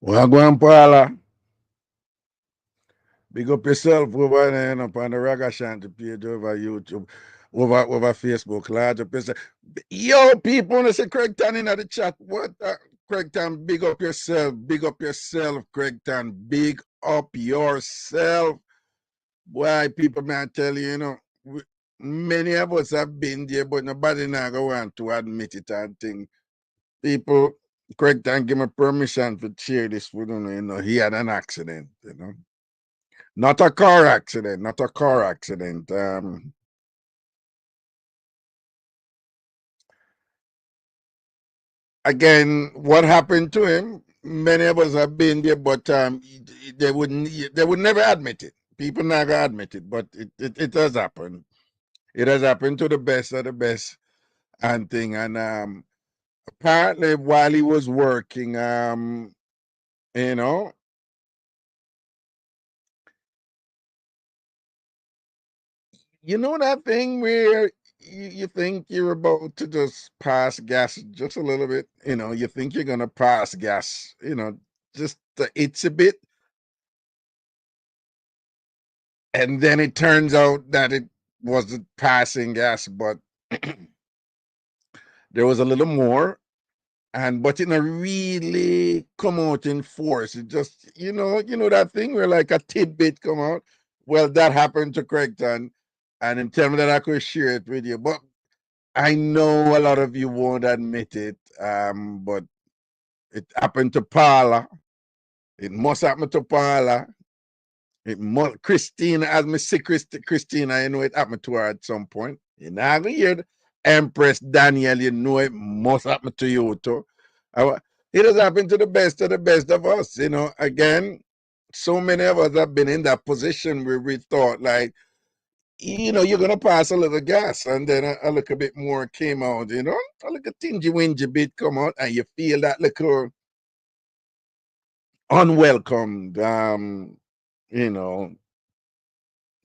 Wagwan Paula, big up yourself over there, you know, on the Ragashanti page over YouTube, over Facebook, large up yourself. Yo, people wanna say Craig Tan in the chat. What Craig Tan, big up yourself, Craig Tan, big up yourself. Why people man tell you, you know, many of us have been there, but nobody now go want to admit it and think. People, Craig Tan give me permission to share this with him, you know, he had an accident, you know. Not a car accident, not a car accident. Again, what happened to him? Many of us have been there, but they would never admit it. People never admit it, but it has happened. It has happened to the best of the best and thing. And apparently, while he was working, you know, you know that thing where you think you're about to just pass gas just a little bit, you know, you think you're gonna pass gas, you know, just it's a bit, and then it turns out that it wasn't passing gas, but there was a little more, and but it not really come out in force. It just, you know that thing where like a tidbit come out. Well, that happened to Craigton, and him tell me that I could share it with you, but I know a lot of you won't admit it, but it happened to Paula. It must happen to Paula. It must, Christina, as me see Christina, you know it happened to her at some point. You know, I hear Empress Daniel, you know it must happen to you too. It has happened to the best of us, you know. Again, so many of us have been in that position where we thought like, you know, you're gonna pass a little gas, and then a little bit more came out, you know, a little tingy wingy bit come out, and you feel that little unwelcomed, you know,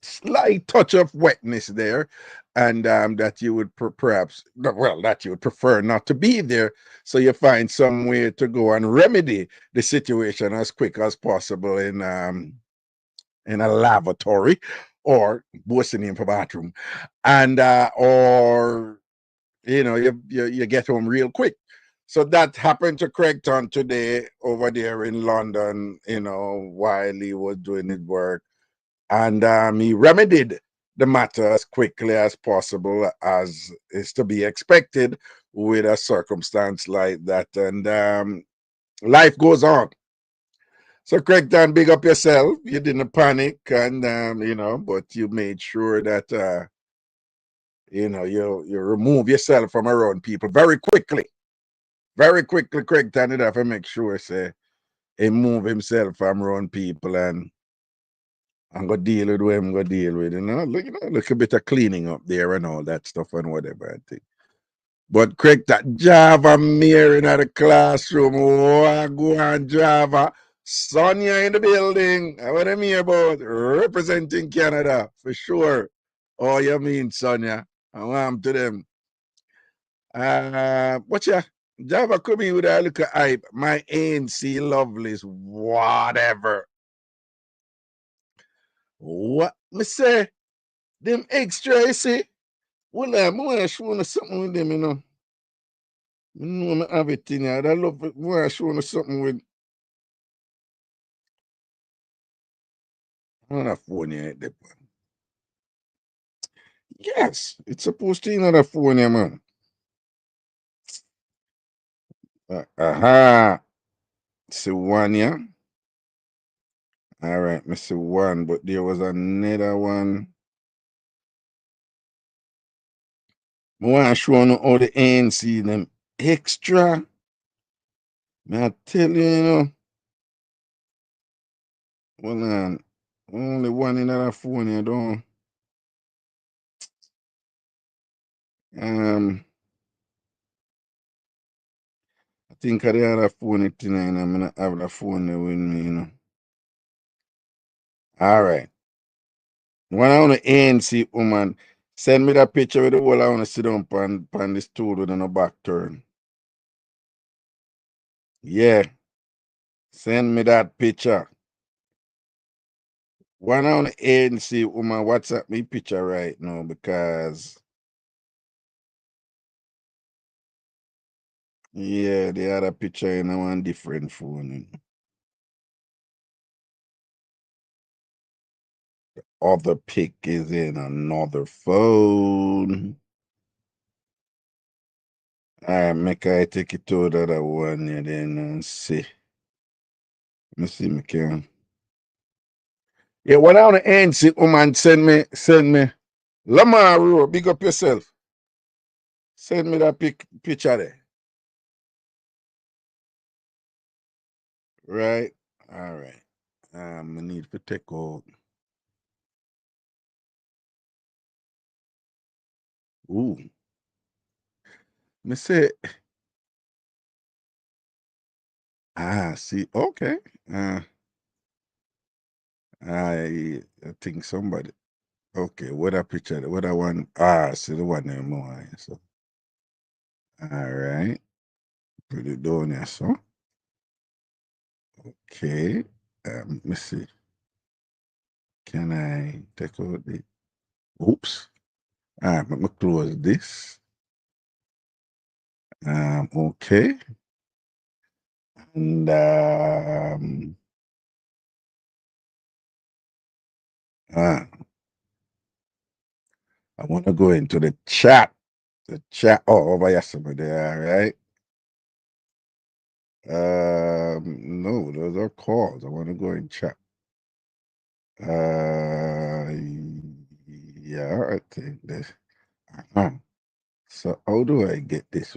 slight touch of wetness there, and that you would perhaps, well, that you would prefer not to be there, so you find some way to go and remedy the situation as quick as possible in a lavatory or what's the name for bathroom, and or you know, you get home real quick. So that happened to Craigton today over there in London, you know, while he was doing his work. And he remedied the matter as quickly as possible, as is to be expected with a circumstance like that. And life goes on. So, Craigton, big up yourself. You didn't panic, and, you know, but you made sure that you know, you remove yourself from around people very quickly. Very quickly, Craig turned it off and make sure say he move himself from around people, and I'm gonna deal with what I'm gonna deal with, you know, look a bit of cleaning up there and all that stuff and whatever I think. But Craig that Java mirror in the classroom, oh, go on Java. Sonia in the building. What I mean about representing Canada for sure. Oh, you mean Sonia? I want to them. What ya? Java come in with a little hype. My ANC lovelies, whatever. What me say? Them extra, you see? Well, I want to show you something with them, you know. You know, I have it in here. I love it. I want to show you something with. I don't have phone here. Yes, it's supposed to be another phone here, man. Aha. See one, yeah? All right, I see one, but there was another one. I want to show you all the ANC them extra. I tell you, you know. Well, only one in that phone here, don't. Um, I think I the other phone it in, and I'm gonna have the phone there with me, you know. All right. When I want to ANC woman, send me that picture with the whole I want to sit down on the stool with a back turn. Yeah. Send me that picture. One on the agency woman WhatsApp me picture right now because yeah, they had a picture in one different phone. Other pic is in another phone. Alright, make I take it to the other one and then see. Let me see me can. Yeah, one on the agency woman send me. Lamar, big up yourself. Send me that picture there. Right? All right. I need to take out. Ooh. Me say, see, okay. Uh, I think somebody. Okay, what a picture, what I want. See the one there more. So, all right. Put it down there, so. Okay. Let me see. Can I take out the. Oops. All right, let me close this. Okay. And uh, I want to go into the chat. The chat. Oh, over here, somebody there, right? No, those are calls. I want to go in chat. Yeah, I think this. So how do I get this?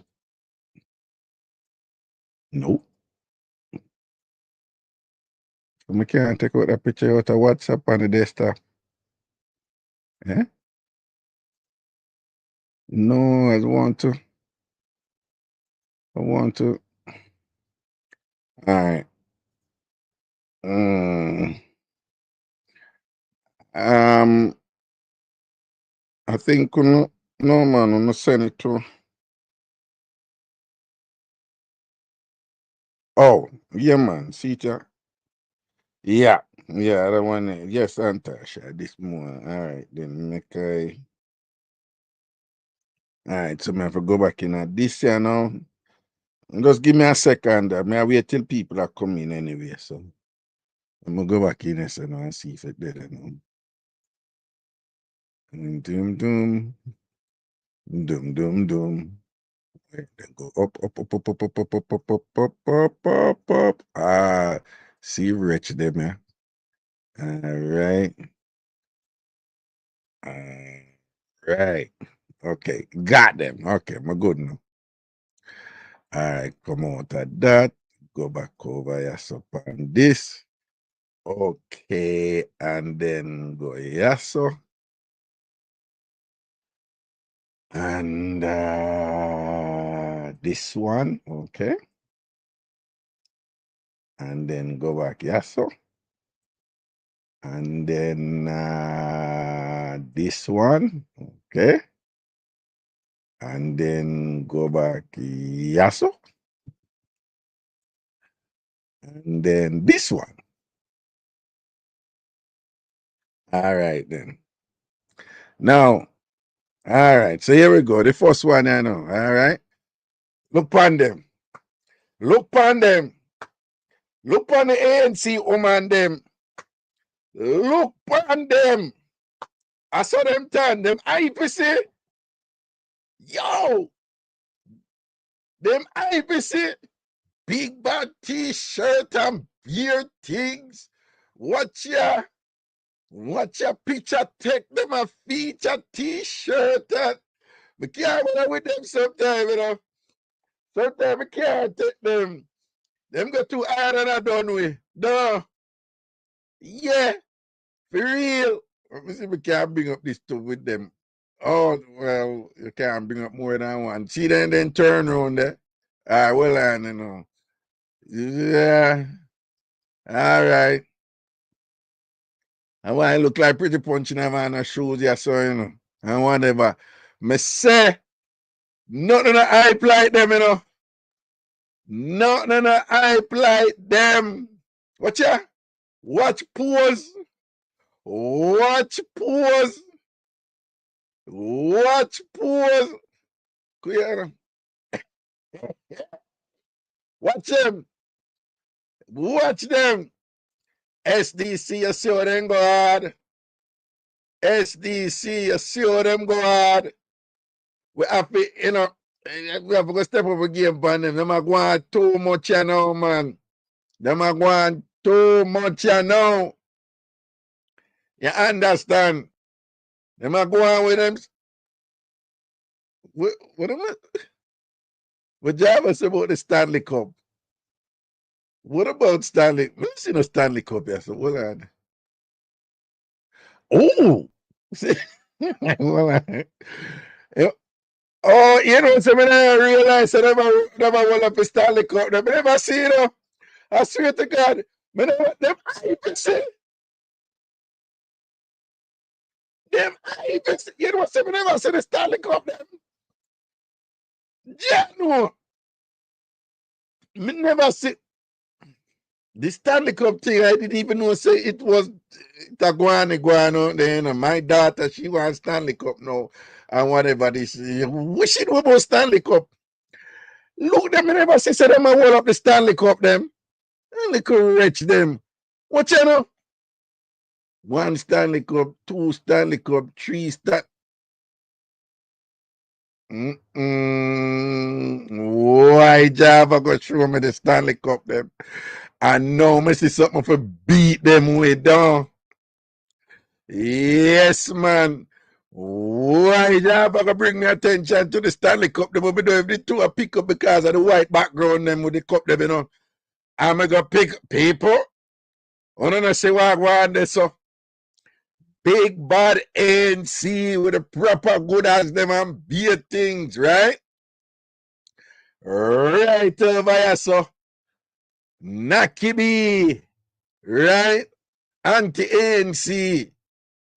Nope. I can't take out that picture out of WhatsApp on the desktop. Eh? No, I want to. I want to. All right. Um, um, I think no man, I'm not send it to. Oh, yeah, man. See ya. Yeah, yeah, the one. Yes, Antasha. This more. All right, then make I. All right, so I have to go back in at this year now. Just give me a second. May I wait till people are coming anyway. So I'm gonna go back in and, and see if it did it. Doom, doom, doom, doom, doom, doom. Then go up, up, up, up, up, up, up, up, up, up, up, up, up, up. See rich them, yeah. All right. All right. Okay. Got them. Okay, I'm good now. All right, come out of that. Go back over here, so on this. Okay, and then go here, so. And this one, okay. And then go back here, so. And then this one, okay. And then go back here, so. And then this one. All right, then. Now, all right, so here we go. The first one I know, all right. Look on them. Look on them. Look on the ANC woman them. Look on them. I saw them turn them IPC. Yo, them IPC. Big bad t-shirt and beer things. Watch your picture, take them a feature t-shirt and we can't with them sometimes, you know. Sometimes we can't take them. Them go too hard and I done with. No. Yeah, for real. Let me see if we can bring up this stuff with them. Oh, well, you can't bring up more than one. See, then turn around there. All right, well, I don't know. Yeah. All right. And why I look like pretty punching them on the shoes, yeah, so, you know. And whatever. Me say, nothing I hype like them, you know. Nothing I hype like them. Watch ya. Watch pause. Watch pause. Watch pause. Clear. Watch them. Watch them. SDC, you see how them go hard. SDC, you see how them go hard. We have to, we have to step up a game for them. Them are going too much now, man. Them are going too much now. You understand? Them are going with them. What am I? What Java say about the Stanley Cup? What about Stanley? Let me see no Stanley Cup here. So hold on. Oh, hold on. Oh, you know, so I realize I never won up a Stanley Cup. I never see it. I swear to God, I never, them I see. Them I see. You know, so I never see the Stanley Cup. Them. Yeah, no. I never see. The Stanley Cup thing, I didn't even know say it was Taguana then my daughter, she wants Stanley Cup now and whatever this. Wish it about Stanley Cup. Look, them never say them I hold up the Stanley Cup them. Little rich them. What you know? One Stanley Cup, two Stanley Cup, three Stanley. Why Java go show me the Stanley Cup them? I know me see something for beat them with down. Yes, man. Why Java go bring me attention to the Stanley Cup? They will be doing the two a pick up because of the white background them with the cup them, you know. I'm gonna pick people. I don't say what I want this so. Big bad ANC with the proper good as them and beer things, right? Right over here, so. Nakibi, right? Anti-ANC,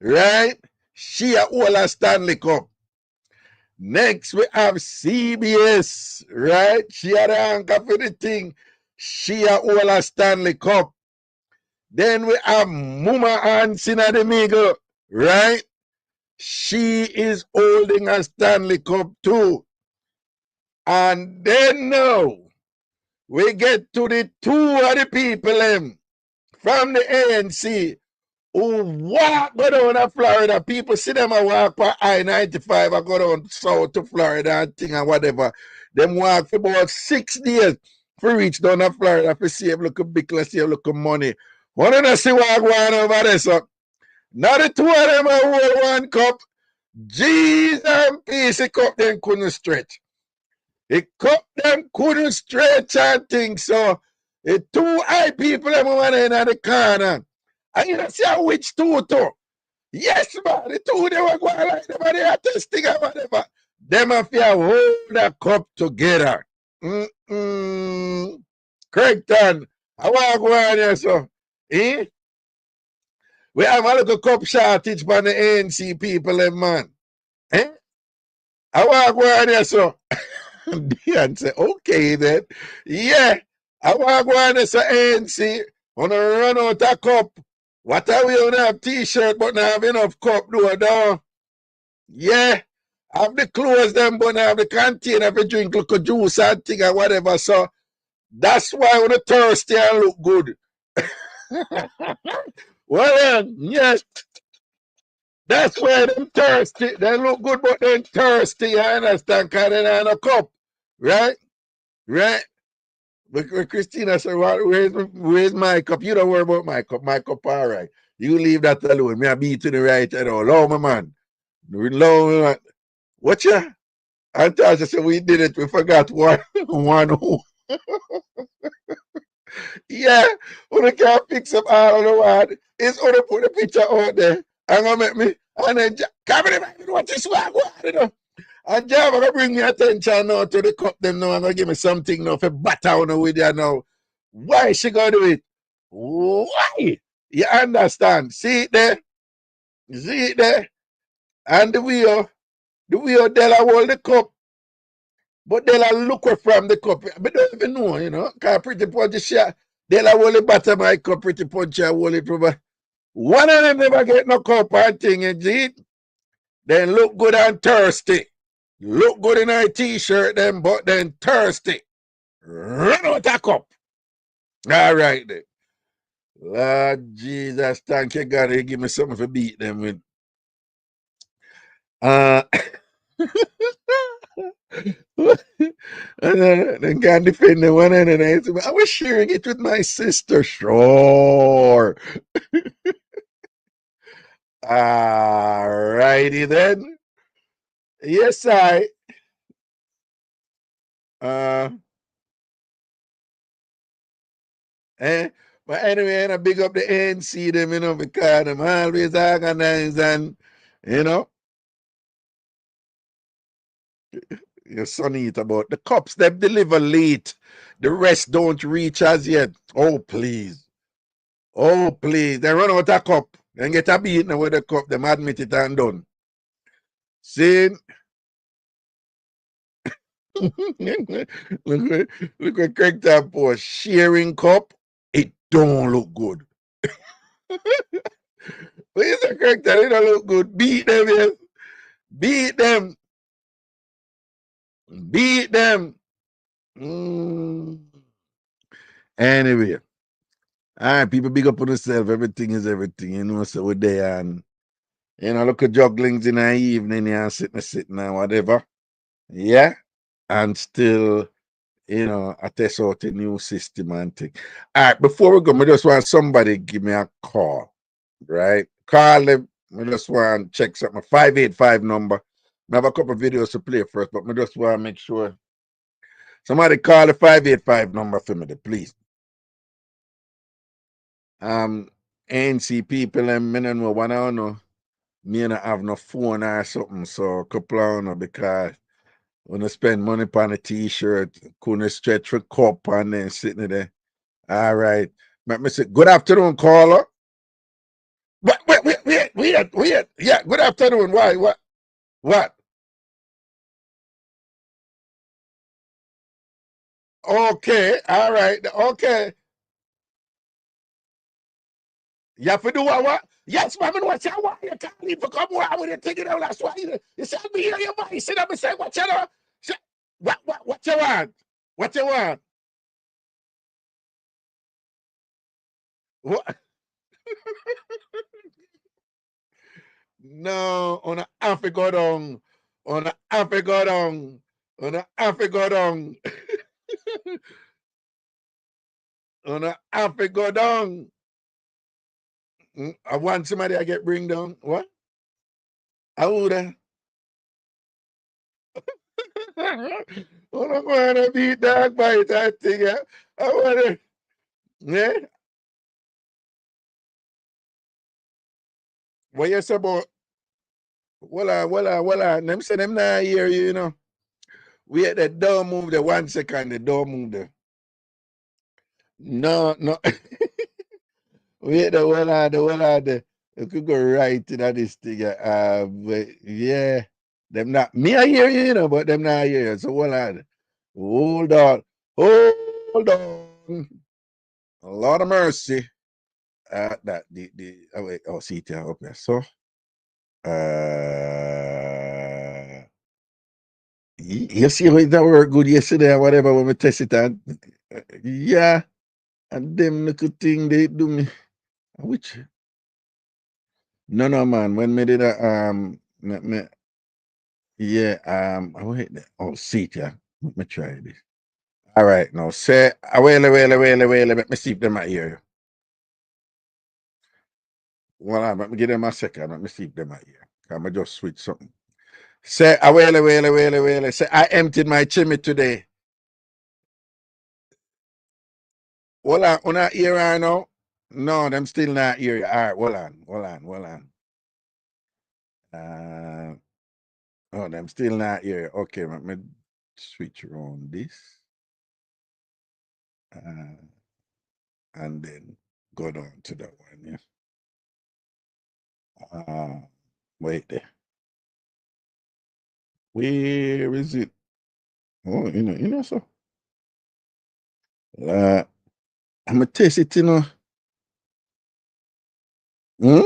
right? She a all a Stanley Cup. Next, we have CBS, right? She had the anchor for the thing. She a all a Stanley Cup. Then we have Muma Hansen at the middle, right? She is holding a Stanley Cup too. And then now, we get to the two of the people from the ANC who walk go down to Florida. People see them and walk by I-95 and go down south to Florida and thing and whatever. Them walk for about 6 days for reach down to Florida for save look big, save look money. Want to see what going over there, so. Now the two of them are hold one cup. Jeez and peace, the cup them couldn't stretch. The cup them couldn't stretch and things, so the two high people them went in at the corner. And you know see which two too? Yes, man, the two they were going like them and they are testing and whatever. Them have to hold the cup together. Craigton, I want to go on here, so. Eh? We have a little cup shortage for the ANC people, man. Eh? I want to go on here, so. Dion say, okay then. Yeah, I want to go on here, so ANC. Want to run out a cup. What are we on have t-shirt, but not have enough cup, no. Yeah, have the clothes them, but not have the container for drink little juice and thing or whatever. So that's why I want to thirsty and look good. Well, yes, that's why them thirsty. They look good, but they're thirsty. You understand? Because they don't have a cup. Right? Right? But Christina said, where's my cup? You don't worry about my cup. My cup, all right. You leave that alone. Me, I beat to the right and all. Low, my man. Low, my man. What ya? I thought you said we did it. We forgot one. Yeah, when I can't fix up all of the word, it's only put the picture out there. I'm gonna make me and then come in what this one, you know. And Java gonna bring me attention now to the cup them now and gonna give me something now for batter now with you now. Why she gonna do it? Why? You understand? See it there? See it there? And the way Della hold the cup. But Della look from the cup. But don't even know, you know. Cause pretty boy just share. They'll hold it bottom of my cup pretty punchy and hold it over. One of them never get no cup and thing, you see? Then look good and thirsty. Look good in a t-shirt, then, but then thirsty. Run out a cup. All right, then. Lord Jesus, thank you, God. You give me something to beat them with. Uh, and then can't defend the one and then I was sharing it with my sister. Sure. All righty then. Yes, I. Uh, eh, but anyway, and I big up the ANC them, because I'm always organized and, you know, your son eat about the cups them deliver late. The rest don't reach as yet. Oh, please. Oh, please. They run out of cup. Then get a beating with the cup. Them admit it and done. See? look at Craig that post. Sharing cup. It don't look good. What is the Craig that? It don't look good. Beat them, yes. Beat them. Beat them. Mm. Anyway. All right, people big up on themselves. Everything is everything. So we're there and look at jugglings in the evening, sitting and whatever. Yeah. And still, I test out a new system and thing. All right, before we go, I just want somebody give me a call. Right? Call them. I just want to check something. 585 number. I have a couple of videos to play first, but I just want to make sure somebody call the 585 number for me, please. ANC people and men and one I don't know. Me and I have no phone or something, so a couple of know because when I spend money on a t-shirt, couldn't stretch for cup and then sitting there. All right. Let me say, good afternoon, caller. Wait. Yeah, good afternoon. Why? What? What? Okay, all right. Okay. You have to do what? Yes, ma'am, and what you want? You can't leave for come around with it, take it out. That's why you said me hear your voice. Sit up and say, what you know? What you want? What you want? What? No, on a half a go down. On a half a go down. On a half a go down. On a half a go down. I want somebody I get bring down. What? I would have. I don't want to be dog bite that thing. I want to. Yeah. What you say about? Well, them say them not hear you. We at the door move the 1 second. The door move the. No, no. Wait, the you could go right to that this thing. But yeah, them not me. I hear you, but them not hear you. So hold on, hold on. A lot of mercy. That the oh wait, see it up there. So you see how that work good yesterday or whatever when we test it and yeah, and them little thing they do me. Which no man. When me did yeah, wait, see it, yeah. Let me try this. All right, now say, let me see if them I hear you. Well, let me give them a second. Let me see if them I hear. I'm going to just switch something. Say, say, I emptied my chimney today. Hold on not hear right now? No, them still not hear you. All right, hold on. Oh, them still not hear you. Okay, let me switch around this. And then go down to that one, yeah. Wait there. Where is it? Oh, so. I'm gonna test it, you know. Hmm?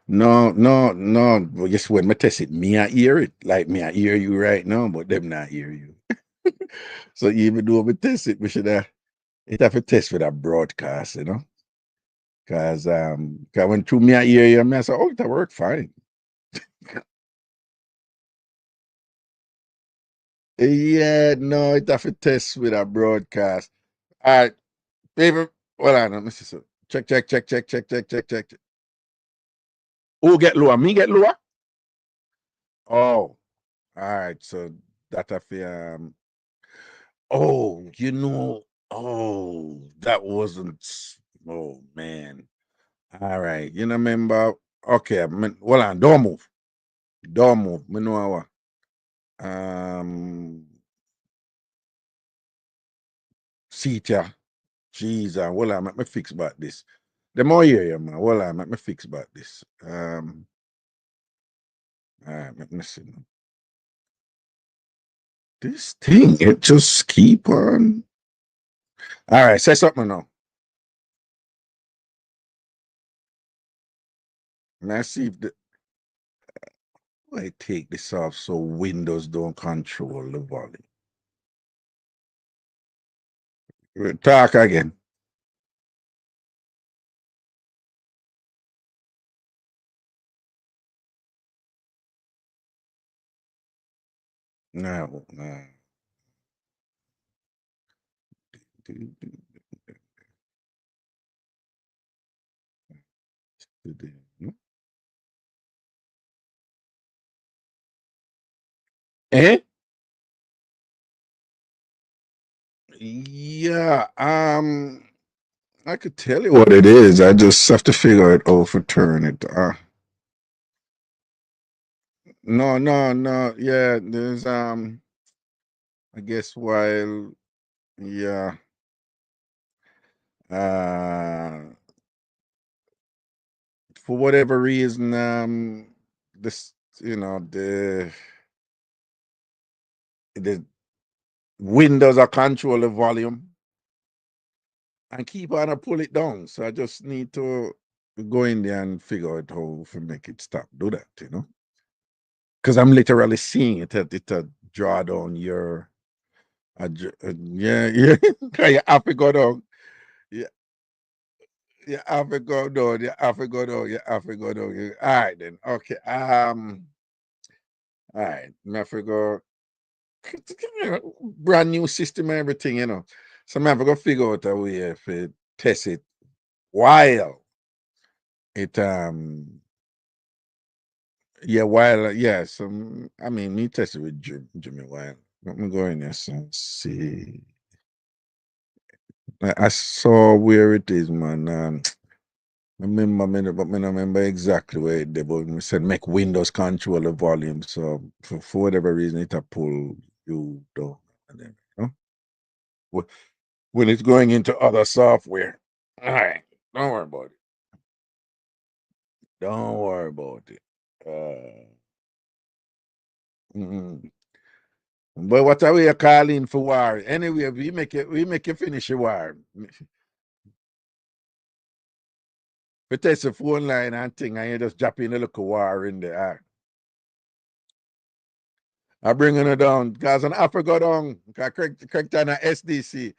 No, no, no. Well, guess what? Me test it. Me I hear it. Like me I hear you right now, but them not hear you. So even though we test it, we should have it have a test with a broadcast, you know. Cause when through me I hear you, I say, oh, that worked fine. Yeah, no, it have a test with a broadcast. All right, baby. Hold on, let me see. So check, check, check, check, check, check, check, check. Who get lower? Me get lower? Oh, all right. So that I feel oh, that wasn't oh man. All right. You know remember okay, hold on, don't move. Don't move. Me know what. See ya. Jeez, hold on, make me fix about this. The more hear you, man. Hold on, make me fix about this. All right, let me see. This thing, it just keep on. All right, say something now. Let's see if the I take this off so Windows don't control the volume. Talk again. No, no. Eh? Yeah, I could tell you what it is. I just have to figure it out for turn it. No, no, no. Yeah, there's I guess while yeah, uh for whatever reason, this the Windows are control the volume and keep on pull it down. So I just need to go in there and figure out how to make it stop. Do that, because I'm literally seeing it draw down your yeah, yeah. You have to go down. Yeah, you have to go down. You have to go down. You have to go down. All right then. Okay. All right. I have to go. Brand new system and everything, So I have to go figure out a way if it test it while it yeah while yeah. So I mean me test it with Jimmy while. Let me go in there and see. I saw where it is, man. I remember, but I don't remember exactly where it did, but we said make Windows control the volume. So for whatever reason, it a pull you down. And then, when it's going into other software. All right. Don't worry about it. Don't worry about it. Mm. But what are we calling for war? Anyway, we make it finish the war. We test the phone line and thing, and you just drop in a little war in there. I bringing it down because an Africa down. Correct on a SDC.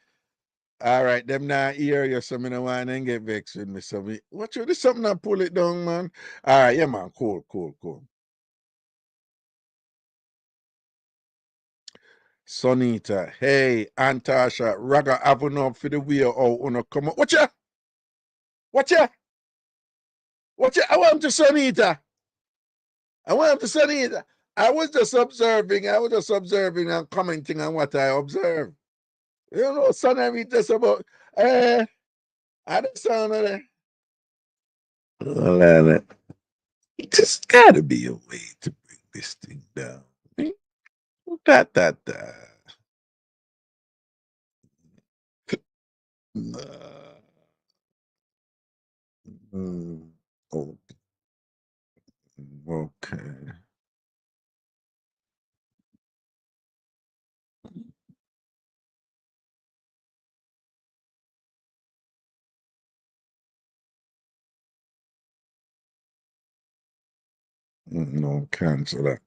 All right, them not hear you, so me no want and get vexed with me. So what you do something and pull it down, man. All right, yeah, man. Cool, cool, cool. Sonita, hey, Antasha, Raga having up for the wheel or uno come on. Watch ya? Watch ya? Watch ya? I want to Sonita. I want to Sonita. I was just observing and commenting on what I observed. Son, I read this about I the sound of that. Well, it just gotta be a way to bring this thing down. Da, da, da. Mm, oh, okay. No, cancel that.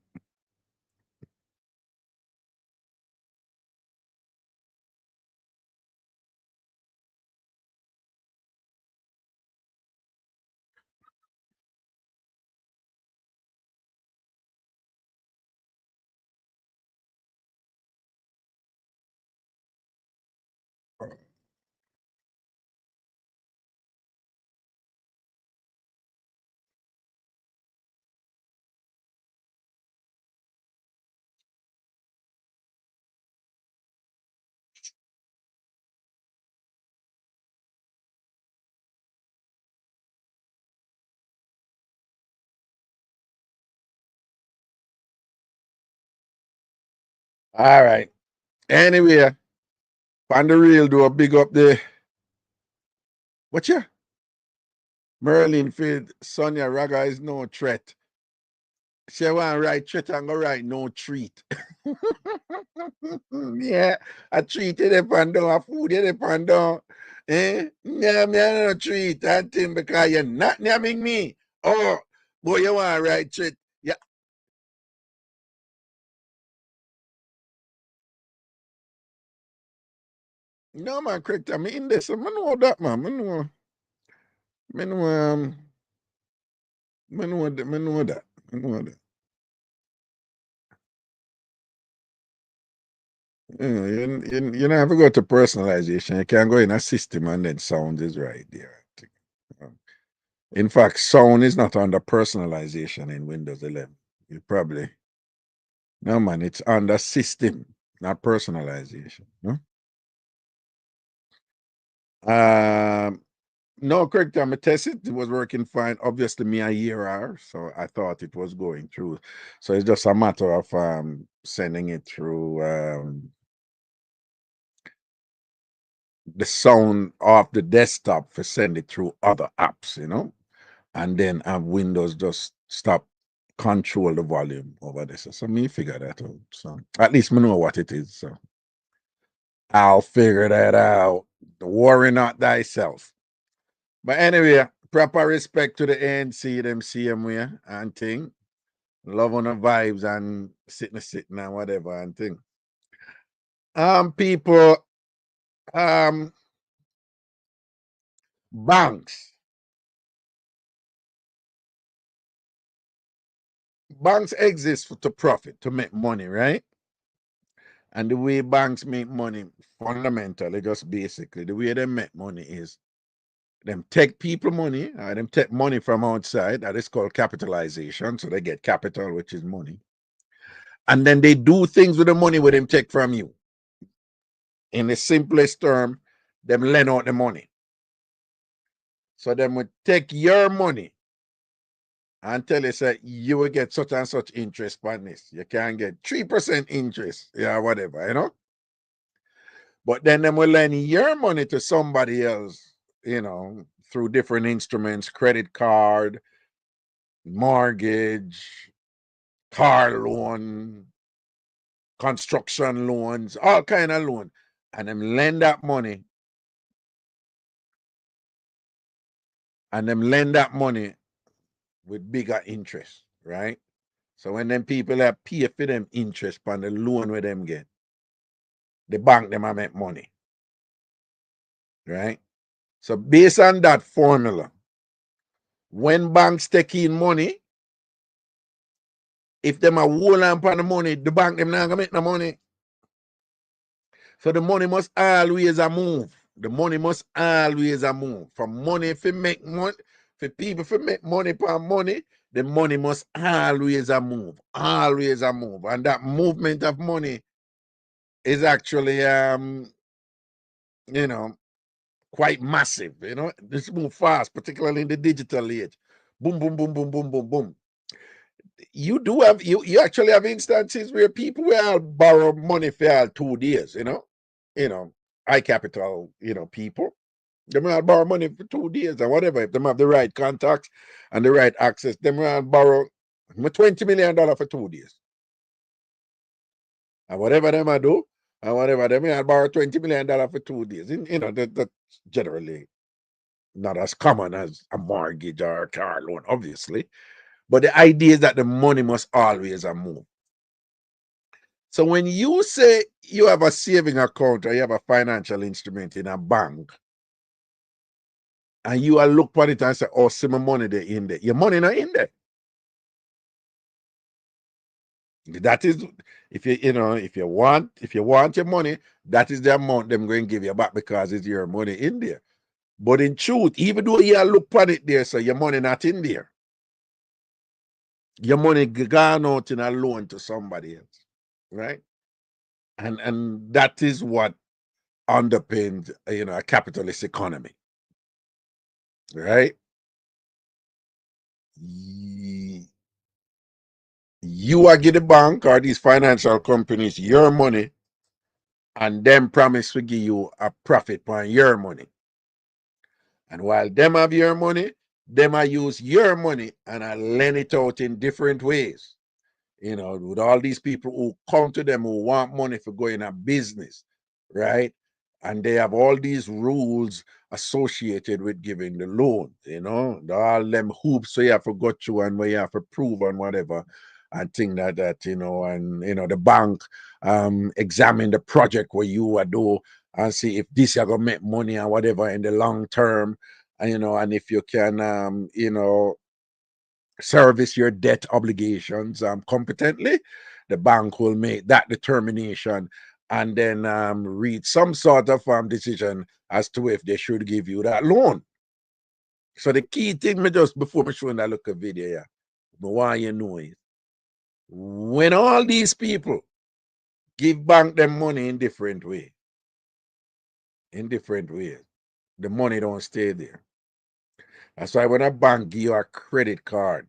All right. Anyway, on the real, do a big up the what ya? Merlin Field, Sonia Raga is no threat. She want right treat and go right no treat. Yeah, a treat in the pan down, a food in the pan down. Eh? Yeah, me I no treat that thing because you're not naming me. Oh, boy, you want right treat. Yeah. No man, correct. I mean this. I know that man. I know I know that. I know that. You know, if you go to personalization, you can go in a system and then sound is right there. In fact, sound is not under personalization in Windows 11. You probably, no man, it's under system, not personalization. No, um, no, correct. Time I tested, it was working fine. Obviously, me a year hour, so I thought it was going through. So it's just a matter of sending it through the sound off the desktop for send it through other apps, you know, and then Windows just stop control the volume over this. So me figure that out. So at least me know what it is. So I'll figure that out. Worry not thyself. But anyway, proper respect to the ANC, them same way and thing. Love on the vibes and sitting and whatever and thing. People, um, banks. Banks exist to profit, to make money, right? And the way banks make money, fundamentally, just basically, the way they make money is them take people money, or them take money from outside, that is called capitalization. So they get capital, which is money. And then they do things with the money with them take from you. In the simplest term, them lend out the money. So them would take your money and tell you say you will get such and such interest on this. You can get 3% interest, yeah, whatever, you know. But then them will lend your money to somebody else, you know, through different instruments, credit card, mortgage, car loan, construction loans, all kind of loan. And them lend that money with bigger interest, right? So when them people have pay for them interest on the loan where them get, the bank them a make money, right? So based on that formula, when banks take in money, if them a hold on upon the money, the bank them not gonna make no money. So the money must always a move. The money must always a move. For money if make money, for people if make money upon money, the money must always a move. Always a move. And that movement of money is actually you know, quite massive. You know, this move fast, particularly in the digital age. Boom, boom, boom, boom, boom, boom, boom. You actually have instances where people will borrow money for 2 days, you know, high capital, people. They will borrow money for 2 days or whatever. If they have the right contacts and the right access, they will borrow $20 million for 2 days. And whatever they might do, and whatever they may borrow $20 million for 2 days. That's generally not as common as a mortgage or a car loan, obviously. But the idea is that the money must always move. So when you say you have a saving account or you have a financial instrument in a bank, and you look for it and say, oh, see my money there in there. Your money not in there. That is, if if you want your money, that is the amount them going to give you back because it's your money in there. But in truth, even though you look for it there, so your money not in there. Your money gone out in a loan to somebody else, right? And that is what underpinned, a capitalist economy, right? You are give the bank or these financial companies your money, and them promise to give you a profit on your money. And while them have your money, them I use your money and I lend it out in different ways. With all these people who come to them who want money for going a business, right? And they have all these rules associated with giving the loan, all them hoops so you have to go through and where you have to prove and whatever. And think and the bank examine the project where you are do and see if this you're gonna make money and whatever in the long term, and if you can service your debt obligations competently, the bank will make that determination and then reach some sort of decision as to if they should give you that loan. So the key thing, me just before me showing that look at video, yeah, but why you know is when all these people give bank them money in different ways, the money don't stay there. That's why when a bank give you a credit card,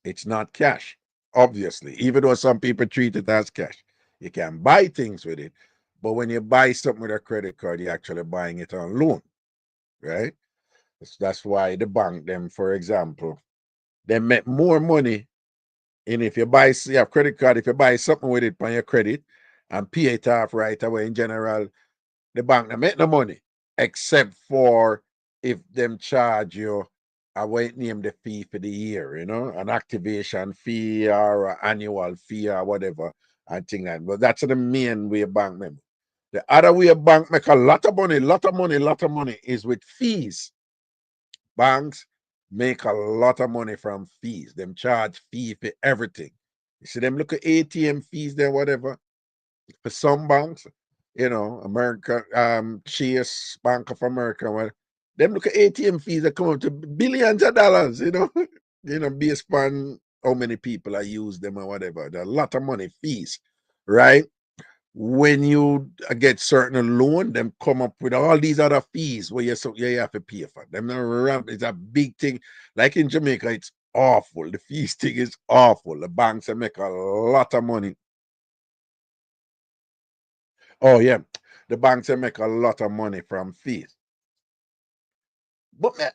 it's not cash, obviously, even though some people treat it as cash. You can buy things with it, but when you buy something with a credit card, you're actually buying it on loan, right? That's why the bank, them, for example, they make more money. And if you have credit card, if you buy something with it on your credit and pay it off right away, in general, the bank they make no money, except for if them charge you I won't name the fee for the year, an activation fee or an annual fee or whatever, and thing like that. But that's the main way bank them. The other way a bank make a lot of money, lot of money is with fees. Banks make a lot of money from fees. Them charge fee for everything. You see them look at ATM fees there, whatever. For some banks, America, Chase, Bank of America, well, them look at ATM fees that come up to billions of dollars, based on how many people I use them or whatever. There are a lot of money fees, right? When you get certain loan, them come up with all these other fees where you have to pay for them. It's a big thing. Like in Jamaica, it's awful. The fees thing is awful. The banks make a lot of money. Oh yeah, the banks make a lot of money from fees. But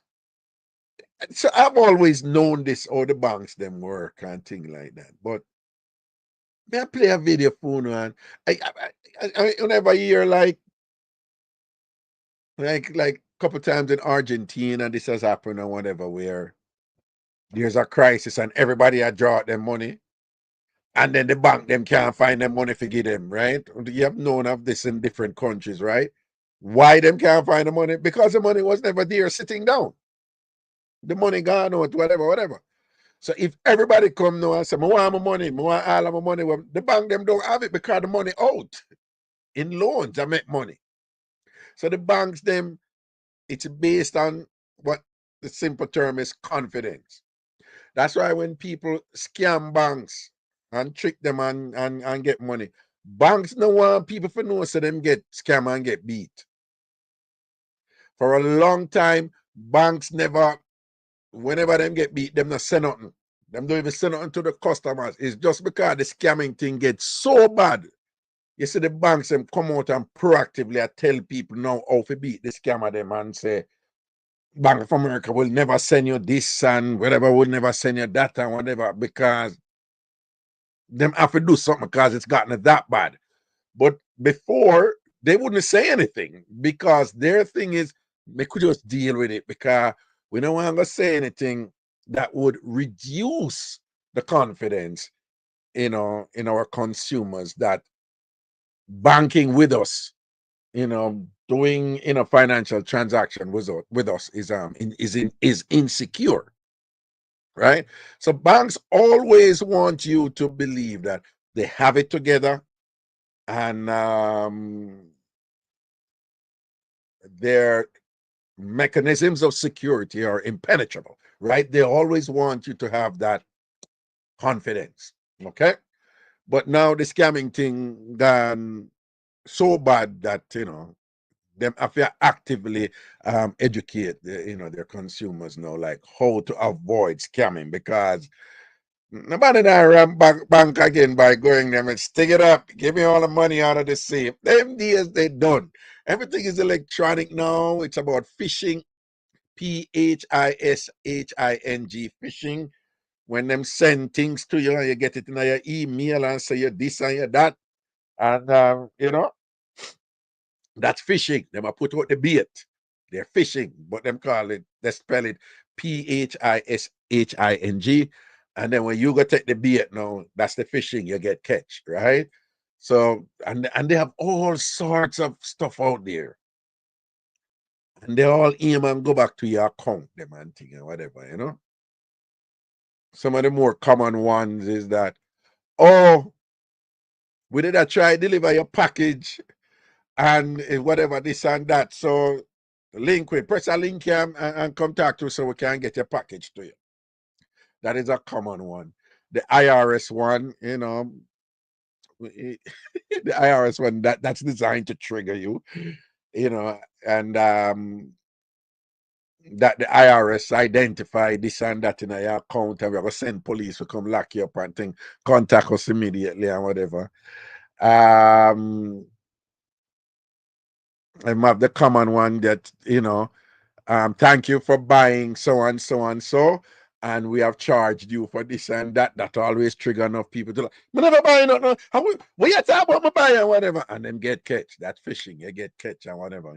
so I've always known this, how the banks them work and things like that. But may I play a video phone and whenever you hear like couple times in Argentina this has happened or whatever, where there's a crisis and everybody had draw their money and then the bank them can't find them money to give them, right? You have known of this in different countries, right? Why them can't find the money? Because the money was never there sitting down. The money gone out, whatever. So if everybody come now and say, I want my money, I want all of my money, well, the bank them don't have it because the money out in loans. I make money. So the banks them, it's based on what the simple term is confidence. That's why when people scam banks and trick them and get money, banks don't want people to know so them get scam and get beat. For a long time, banks never, whenever them get beat, them not say nothing. Them don't even say nothing to the customers. It's just because the scamming thing gets so bad. You see the banks them come out and proactively tell people now how to beat the scammer them and say, Bank of America will never send you this and whatever, will never send you that and whatever, because them have to do something because it's gotten that bad. But before, they wouldn't say anything because their thing is, they could just deal with it because we don't want to say anything that would reduce the confidence, in our consumers, that banking with us, doing financial transaction with us is insecure, right? So banks always want you to believe that they have it together, and their mechanisms of security are impenetrable, right? They always want you to have that confidence, okay? But now the scamming thing gone so bad that, them have to actively educate their consumers now, like how to avoid scamming, because nobody that run bank again by going them and stick it up, give me all the money out of the safe. Them days they done. Everything is electronic now. It's about phishing, phishing, phishing. When them send things to you and you get it in your email and say you this and you that, and that's phishing. Them a put out the bait. They're phishing, but them call it, they spell it phishing. And then when you go take the bait now, that's the phishing, you get catch, right? So, and they have all sorts of stuff out there. And they all aim and go back to your account, them and thing and whatever. Some of the more common ones is that, oh, we did a try deliver your package and whatever, this and that. So press a link here and come talk to us so we can get your package to you. That is a common one. The IRS one, the IRS one, that's designed to trigger you, and that the IRS identify this and that in your account, and we're gonna send police to come lock you up and thing, contact us immediately and whatever. I have the common one that, thank you for buying so and so and so, and we have charged you for this and that. That always trigger enough people to like, I never buy nothing. What you talk about my buy and whatever, and then get catch. That's phishing. You get catch and whatever.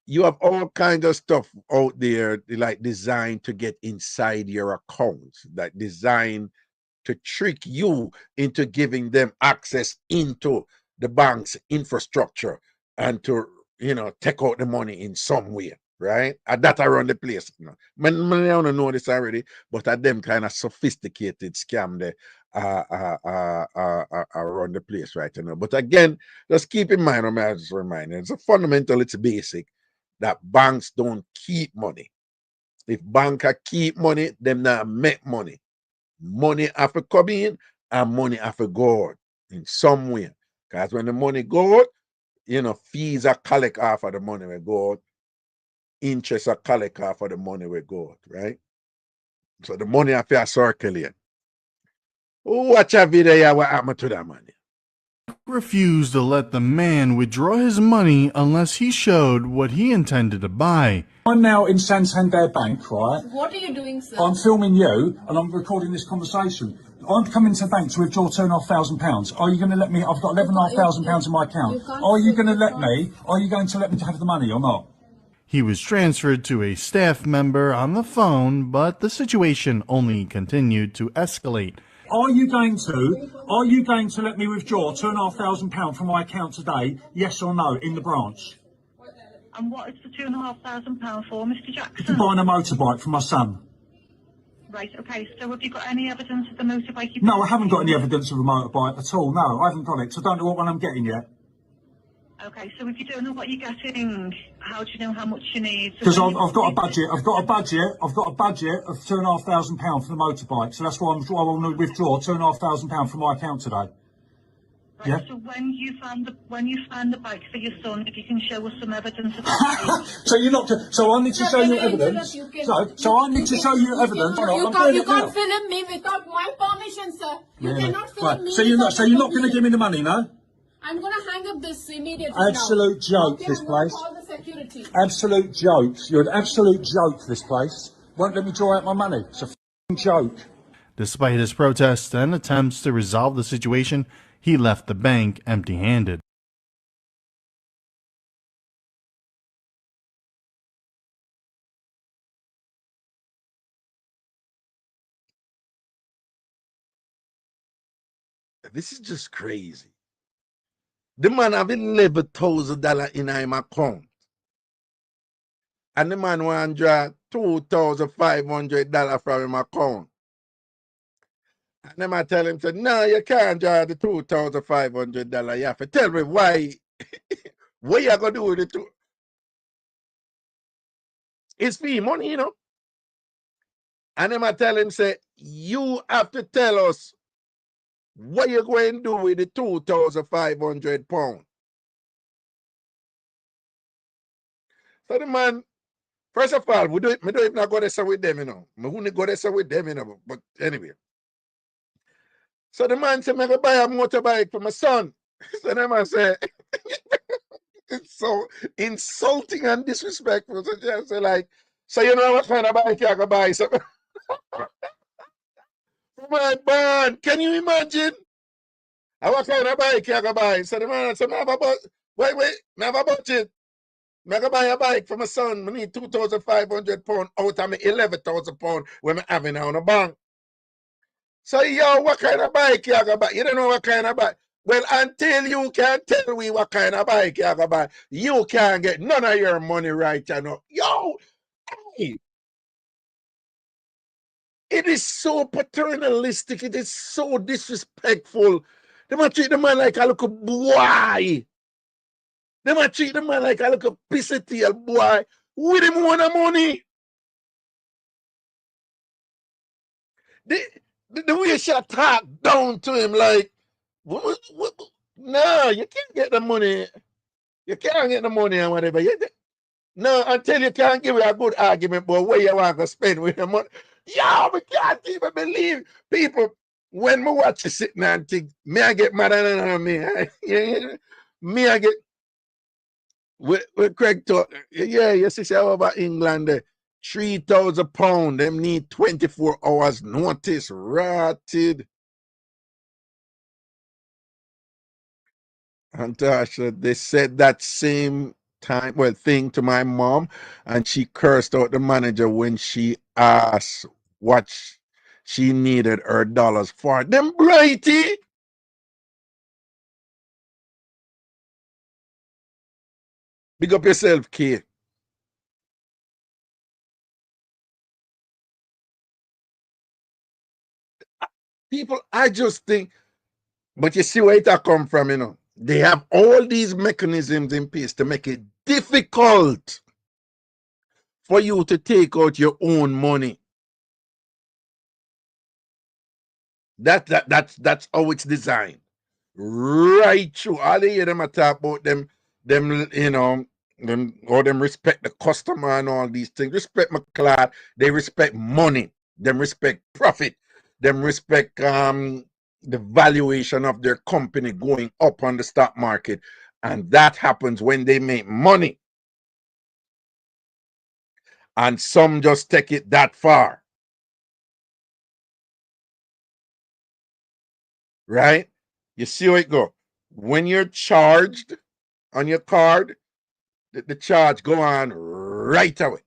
You have all kinds of stuff out there like designed to get inside your accounts, that designed to trick you into giving them access into the bank's infrastructure and to, take out the money in some way, right? And that around the place. I don't know this already, but at them kind of sophisticated scam there around the place right now. But again, just keep in mind, I'm just reminding, it's a fundamental, it's basic, that banks don't keep money. If banks keep money, them not make money. Money have to come in and money have to go out in some way. Because when the money go out, fees are collect off of the money we go out, interest are collect off of the money we go out, right? So the money have to circulate. Watch a video what happened to that money. Refused to let the man withdraw his money unless he showed what he intended to buy. I'm now in Santander Bank, right? What are you doing, sir? I'm filming you and I'm recording this conversation. I'm coming to the bank to withdraw £2,500. Are you going to let me? I've got £11,500 in my account. Are you going to let me? Are you going to let me have the money or not? He was transferred to a staff member on the phone, but the situation only continued to escalate. Are you going to let me withdraw £2,500 from my account today? Yes or no, in the branch? And what is the £2,500 for, Mr. Jackson? Buying a motorbike for my son. Right, okay, so have you got any evidence of the motorbike you... No, I haven't got any evidence of a motorbike at all. No, I haven't got it. So I don't know what one I'm getting yet. Okay, so if you don't know what you're getting, how do you know how much you need? Because I've got a budget. I've got a budget of £2,500 for the motorbike. So that's why I want to withdraw £2,500 from my account today. Right, yeah. So when you found the bike for your son, if you can show us some evidence of that. So you're not. So I need to show you evidence. So I need to show you evidence. You can't film me without my permission, sir. You cannot film me. So you're not going to give me the money, no? I'm going to hang up this immediately. Absolute joke, this place. Call the security. Absolute joke. You're an absolute joke, this place. Won't let me draw out my money. It's a f***ing joke. Despite his protests and attempts to resolve the situation, he left the bank empty-handed. this is just crazy. The man have $11,000 in his account. And the man want to draw $2,500 from his account. And the man tell him, say, no, you can't draw the $2,500. You have to tell me why. What you going to do with the two? It's fee money, you know. And the man tell him, say, you have to tell us what you're going to do with the £2,500. So the man, first of all, we don't even go there with them, you know. We wouldn't go there with them, you know. But anyway. So the man said, I'm going to buy a motorbike for my son. So the man said, it's so insulting and disrespectful. So just say like, so you know what kind of bike you're going to buy? So, my man, can you imagine? What kind of bike you're going to buy? So the man said, I have a budget. Wait, I have a budget. I'm going to buy a bike for my son. I need £2,500 out of my £11,000 when I'm having on the bank. So, yo, what kind of bike you going to buy? You don't know what kind of bike. Well, until you can tell me what kind of bike you're going to buy, you can't get none of your money right, you know. Yo, hey, it is so paternalistic. It is so disrespectful. They might treat the man like a little boy. They might treat the man like a little pissy tail boy with him want the money. The way she talk down to him like, no, you can't get the money. You can't get the money and whatever. No, until you can't give me a good argument, but where you want to spend with the money. Yo, we can't even believe people. When me watch you sitting and think, me I get mad at me. Me I get, with Craig talk, yeah, you see, how about England there? £3,000, them need 24 hours notice, rotted. And Tasha, they said that same thing to my mom, and she cursed out the manager when she asked what she needed her dollars for. Them blighty. Big up yourself, Kay. People, I just think, but you see where it come from, you know. They have all these mechanisms in place to make it difficult for you to take out your own money. That's how it's designed. Right through. All they hear them talk about them, you know, them respect the customer and all these things. Respect my cloth. They respect money. Them respect profit. Them respect the valuation of their company going up on the stock market. And that happens when they make money. And some just take it that far. Right? You see how it go. When you're charged on your card, the charge go on right away.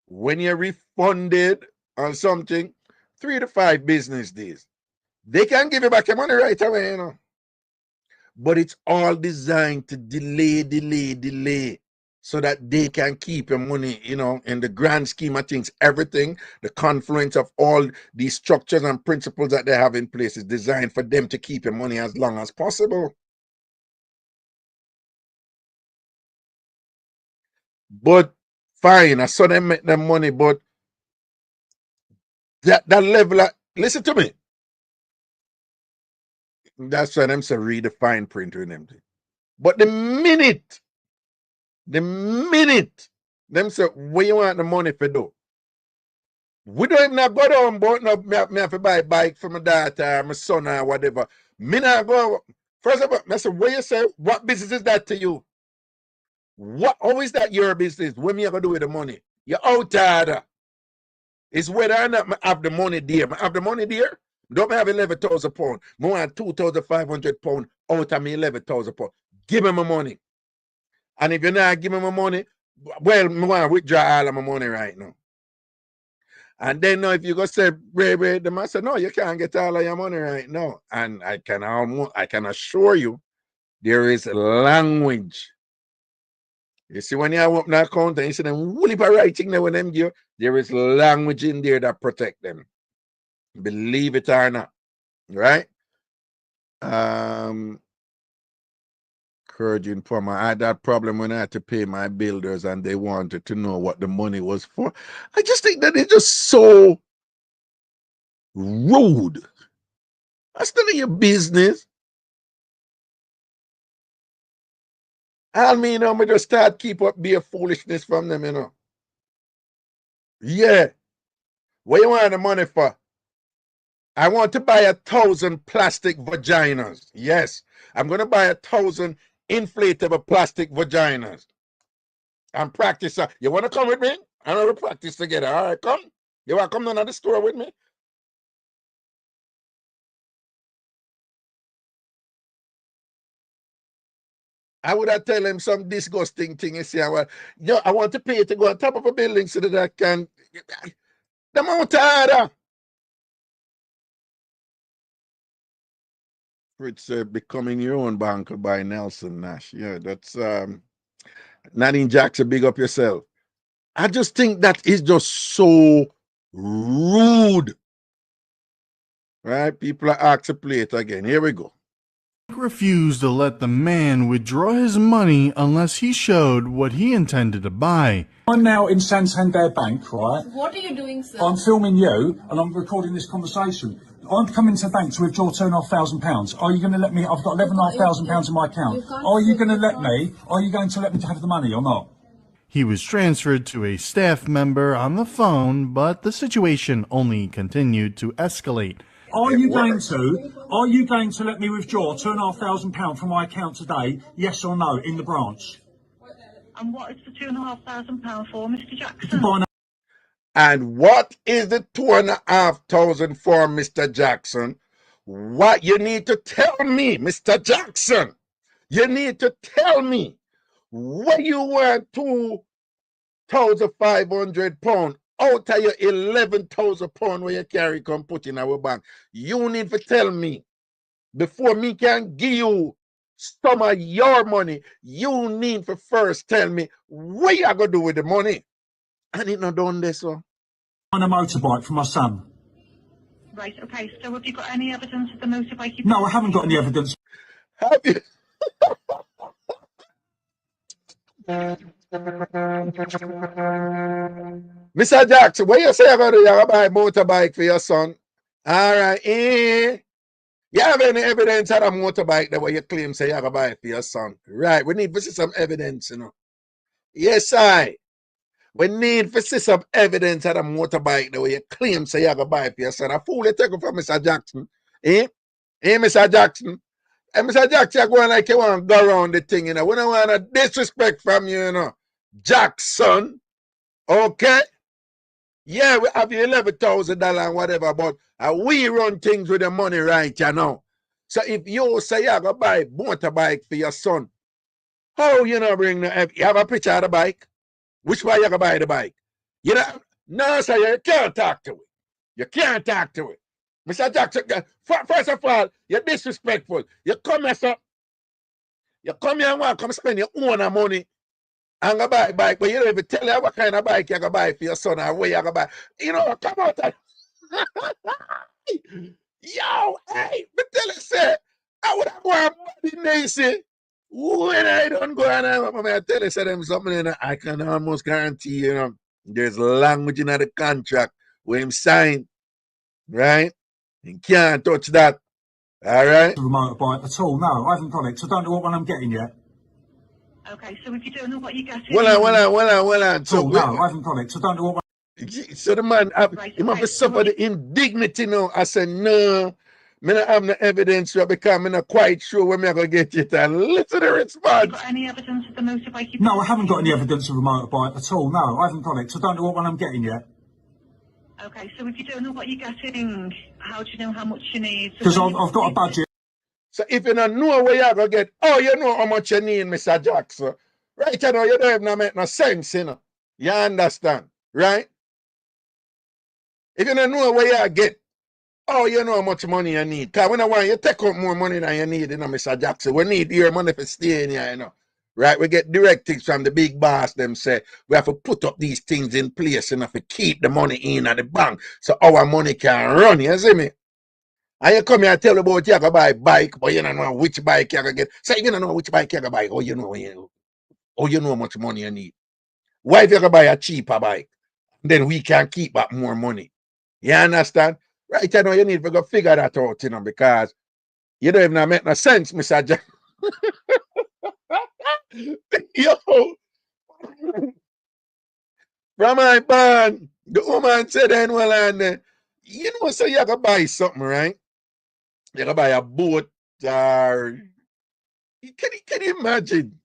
When you're refunded on something, 3 to 5 business days. They can give you back your money right away, you know. But it's all designed to delay, so that they can keep your money, you know, in the grand scheme of things. Everything, the confluence of all these structures and principles that they have in place is designed for them to keep your money as long as possible. But fine, I saw them make them money, but that level of, listen to me. That's why them say read the fine print with them. But the minute them say, where you want the money for do? We don't even go down, but no, me have to buy a bike for my daughter, my son, or whatever. Me not go. First of all, I say, where you say, what business is that to you? How is that your business? What me gonna do with the money? You're out there. It's whether or not I have the money there. I have the money there. Don't have £11,000. I want £2,500 out of me £11,000. Give me my money. And if you're not giving me my money, well, I want to withdraw all of my money right now. And then now if you go say, baby, the man say, no, you can't get all of your money right now. And I can assure you, there is language. You see, when you open an account and you see them woolly writing there when them give, there is language in there that protect them. Believe it or not. Right? Encouraging Palmer. I had that problem when I had to pay my builders and they wanted to know what the money was for. I just think that it's just so rude. That's none of your business. I mean, I'm just start keep up be a foolishness from them, you know. Yeah. What you want the money for? I want to buy 1,000 plastic vaginas. Yes. I'm going to buy 1,000 inflatable plastic vaginas. And practice. You want to come with me? I know we practice together. All right, come. You want to come down to the store with me? I would have tell him some disgusting thing. You see, I want to pay to go on top of a building so that I can. The amount harder. It's Becoming Your Own Bank by Nelson Nash. Yeah, that's Nadine Jackson, big up yourself. I just think that is just so rude. Right? People are asked to play it again. Here we go. Refused to let the man withdraw his money unless he showed what he intended to buy. I'm now in Santander Bank, right? What are you doing, sir? I'm filming you and I'm recording this conversation. I'm coming to the bank to withdraw £2,500. Are you going to let me? I've got £11,500 in my account. Are you going to let me? Are you going to let me have the money or not? He was transferred to a staff member on the phone, but the situation only continued to escalate. Are you going to let me withdraw £2,500 from my account today? Yes or no? In the branch. And what is the £2,500 for, Mr. Jackson? And what is the 2,500 for, Mr. Jackson? What you need to tell me, Mr. Jackson? You need to tell me what you want £2,500 out of your £11,000 where you carry come put in our bank. You need to tell me before me can give you some of your money. You need to first tell me what you are gonna do with the money. And it not done this one. On a motorbike for my son. Right, okay, so have you got any evidence of the motorbike? No, I haven't got any evidence. Have you? Mr. Jackson, what you say about you gonna buy a motorbike for your son? All right, you have any evidence of a motorbike that what you claim say you gonna buy it for your son? Right, we need to see some evidence, you know. Yes, we need to see some evidence of a motorbike that what you claim say you gonna buy it for your son. A fool you take it from Mr. Jackson. Mr. Jackson? And Mr. Jackson, you're going like you want to go around the thing, you know. We don't want a disrespect from you, you know. Jackson. Okay? Yeah, we have your $11,000 and whatever, but we run things with the money right, you know. So if you say you're going to buy a motorbike for your son, how you know bring the, you have a picture of the bike? Which way you going to buy the bike? You know, no, sir, you can't talk to it. You can't talk to it. Mr. Jackson, first of all, you're disrespectful. You come here, sir. You come here and want to come spend your own money and go buy a bike, but you don't even tell you what kind of bike you're going to buy for your son or where you're going to buy. You know, come out and... Yo, hey, but tell you, say, I would have gone body Nancy. When I don't go and I tell you, say them something, you know, I can almost guarantee, you know, there's language in the contract where him sign, right? You can't touch that. All right? The motorbike at all. No, I haven't got it. So I don't know what one I'm getting yet. Okay, so if you don't know what you're getting... Well on. So, no, I haven't got it. So I don't know what one... So the man, Right, he must suffer the indignity now. I said, no, I don't have no evidence because I'm not quite sure when I'm going to get it. And listen to the response. Have you got any evidence of the motorbike? No, I haven't got any evidence of a motorbike at all. No, I haven't got it. So I don't know what one I'm getting yet. Okay, so if you don't know what you're getting, how do you know how much you need? Because I've got a budget. So if you don't know where you're going to get, oh, you know how much you need, Mr. Jackson. Right, you know, you don't even make no sense, you know. You understand, right? If you don't know where you get, oh, you know how much money you need. Because when I want you take out more money than you need, you know, Mr. Jackson. We need your money for staying here, you know. Right? We get directives from the big boss, them say, we have to put up these things in place, you know, to keep the money in at the bank so our money can run, you see me? And you come here and tell about you go buy a bike, but you don't know which bike you get. So you don't know which bike you go buy. Oh, you know how much money you need. Why if you go buy a cheaper bike? Then we can keep back more money. You understand? Right, I know you need to go figure that out, you know, because you don't even make no sense, Mr. Jack. Yo, from my band, the woman said, then, well, and you know, so you gotta buy something, right? You gotta buy a boat, or can you imagine?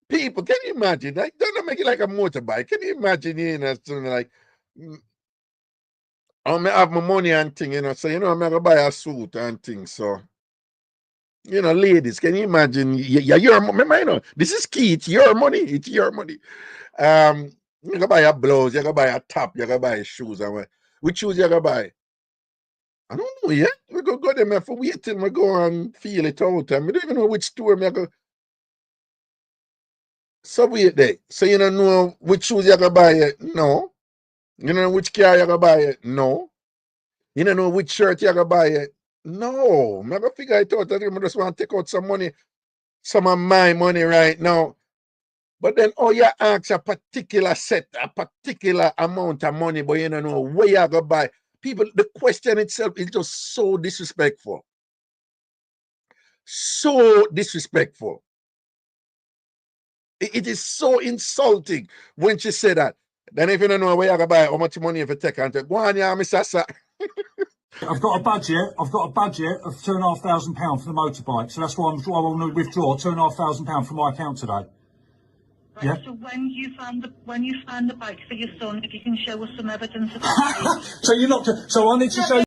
People, can you imagine? Like, don't make it like a motorbike. Can you imagine, you know, something like, I have my money and thing, you know, so, you know, I'm gonna buy a suit and things, so. You know, ladies, can you imagine? Yeah, remember, you know, this is key. It's your money. It's your money. You gotta buy a blouse, you gotta buy a top, you gotta buy shoes. And which shoes you gotta buy? I don't know yet. We go there, man, for wait till we go and feel it out. And we don't even know which store me go. So wait there. So you don't know which shoes you gotta buy yet? No. You don't know which car you gotta buy yet? No. You don't know which shirt you gotta buy yet? No. I'm gonna figure it out. I just want to take out some money, some of my money right now. But then, oh, you ask a particular set, a particular amount of money, but you don't know where you go buy. People, the question itself is just so disrespectful. So disrespectful. It is so insulting when she said that. Then if you don't know where you go buy, how much money if you take and take, go on, yeah, Mr. Sa. I've got a budget of £2,500 for the motorbike, so that's why I want to withdraw £2,500 from my account today. Right, Yeah. so when you found the bike for your son, if you can show us some evidence of that. So you're not. So I need to show.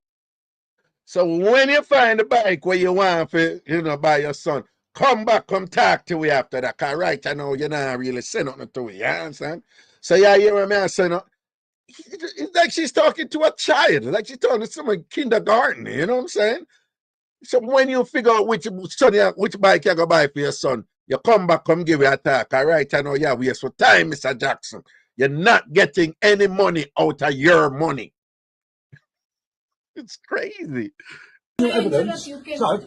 So when you find the bike where you want for, you know, buy your son, come back, come talk to me after that. Cause right, I know you're not really saying nothing to it, you understand? So yeah, you hear me I say no. It's like she's talking to a child, like she's talking to someone kindergarten, you know what I'm saying? So when you figure out which bike you're gonna buy for your son, you come back, come give you a talk. All right, I know you waste your time, Mr. Jackson. You're not getting any money out of your money. It's crazy. Evidence.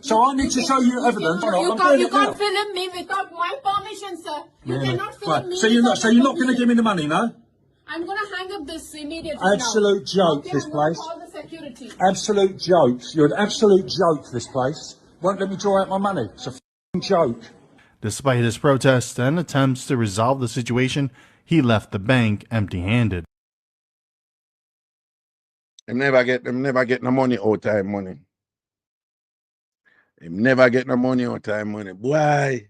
So I need to show you evidence. You can't film me without my permission, sir. You cannot film me. So you're not going to give me the money, no? I'm going to hang up this immediately. Absolute joke, this place. Call the security. Absolute joke. You're an absolute joke, this place. Won't let me draw out my money. It's a f***ing joke. Despite his protests and attempts to resolve the situation, he left the bank empty-handed. Them never get no money out of money. Them never get no money out of money. Boy.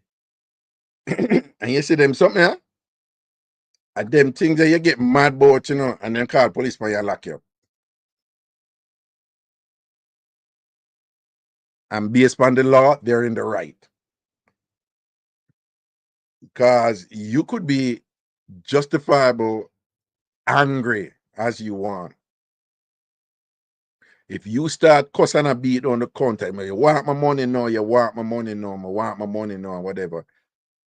And you see them something, huh? And them things that you get mad about, you know, and then call police for you lock you up. And based on the law, they're in the right. Because you could be justifiable angry as you want. If you start cussing a beat on the counter, you want my money now, you want my money now, I want my money now, whatever,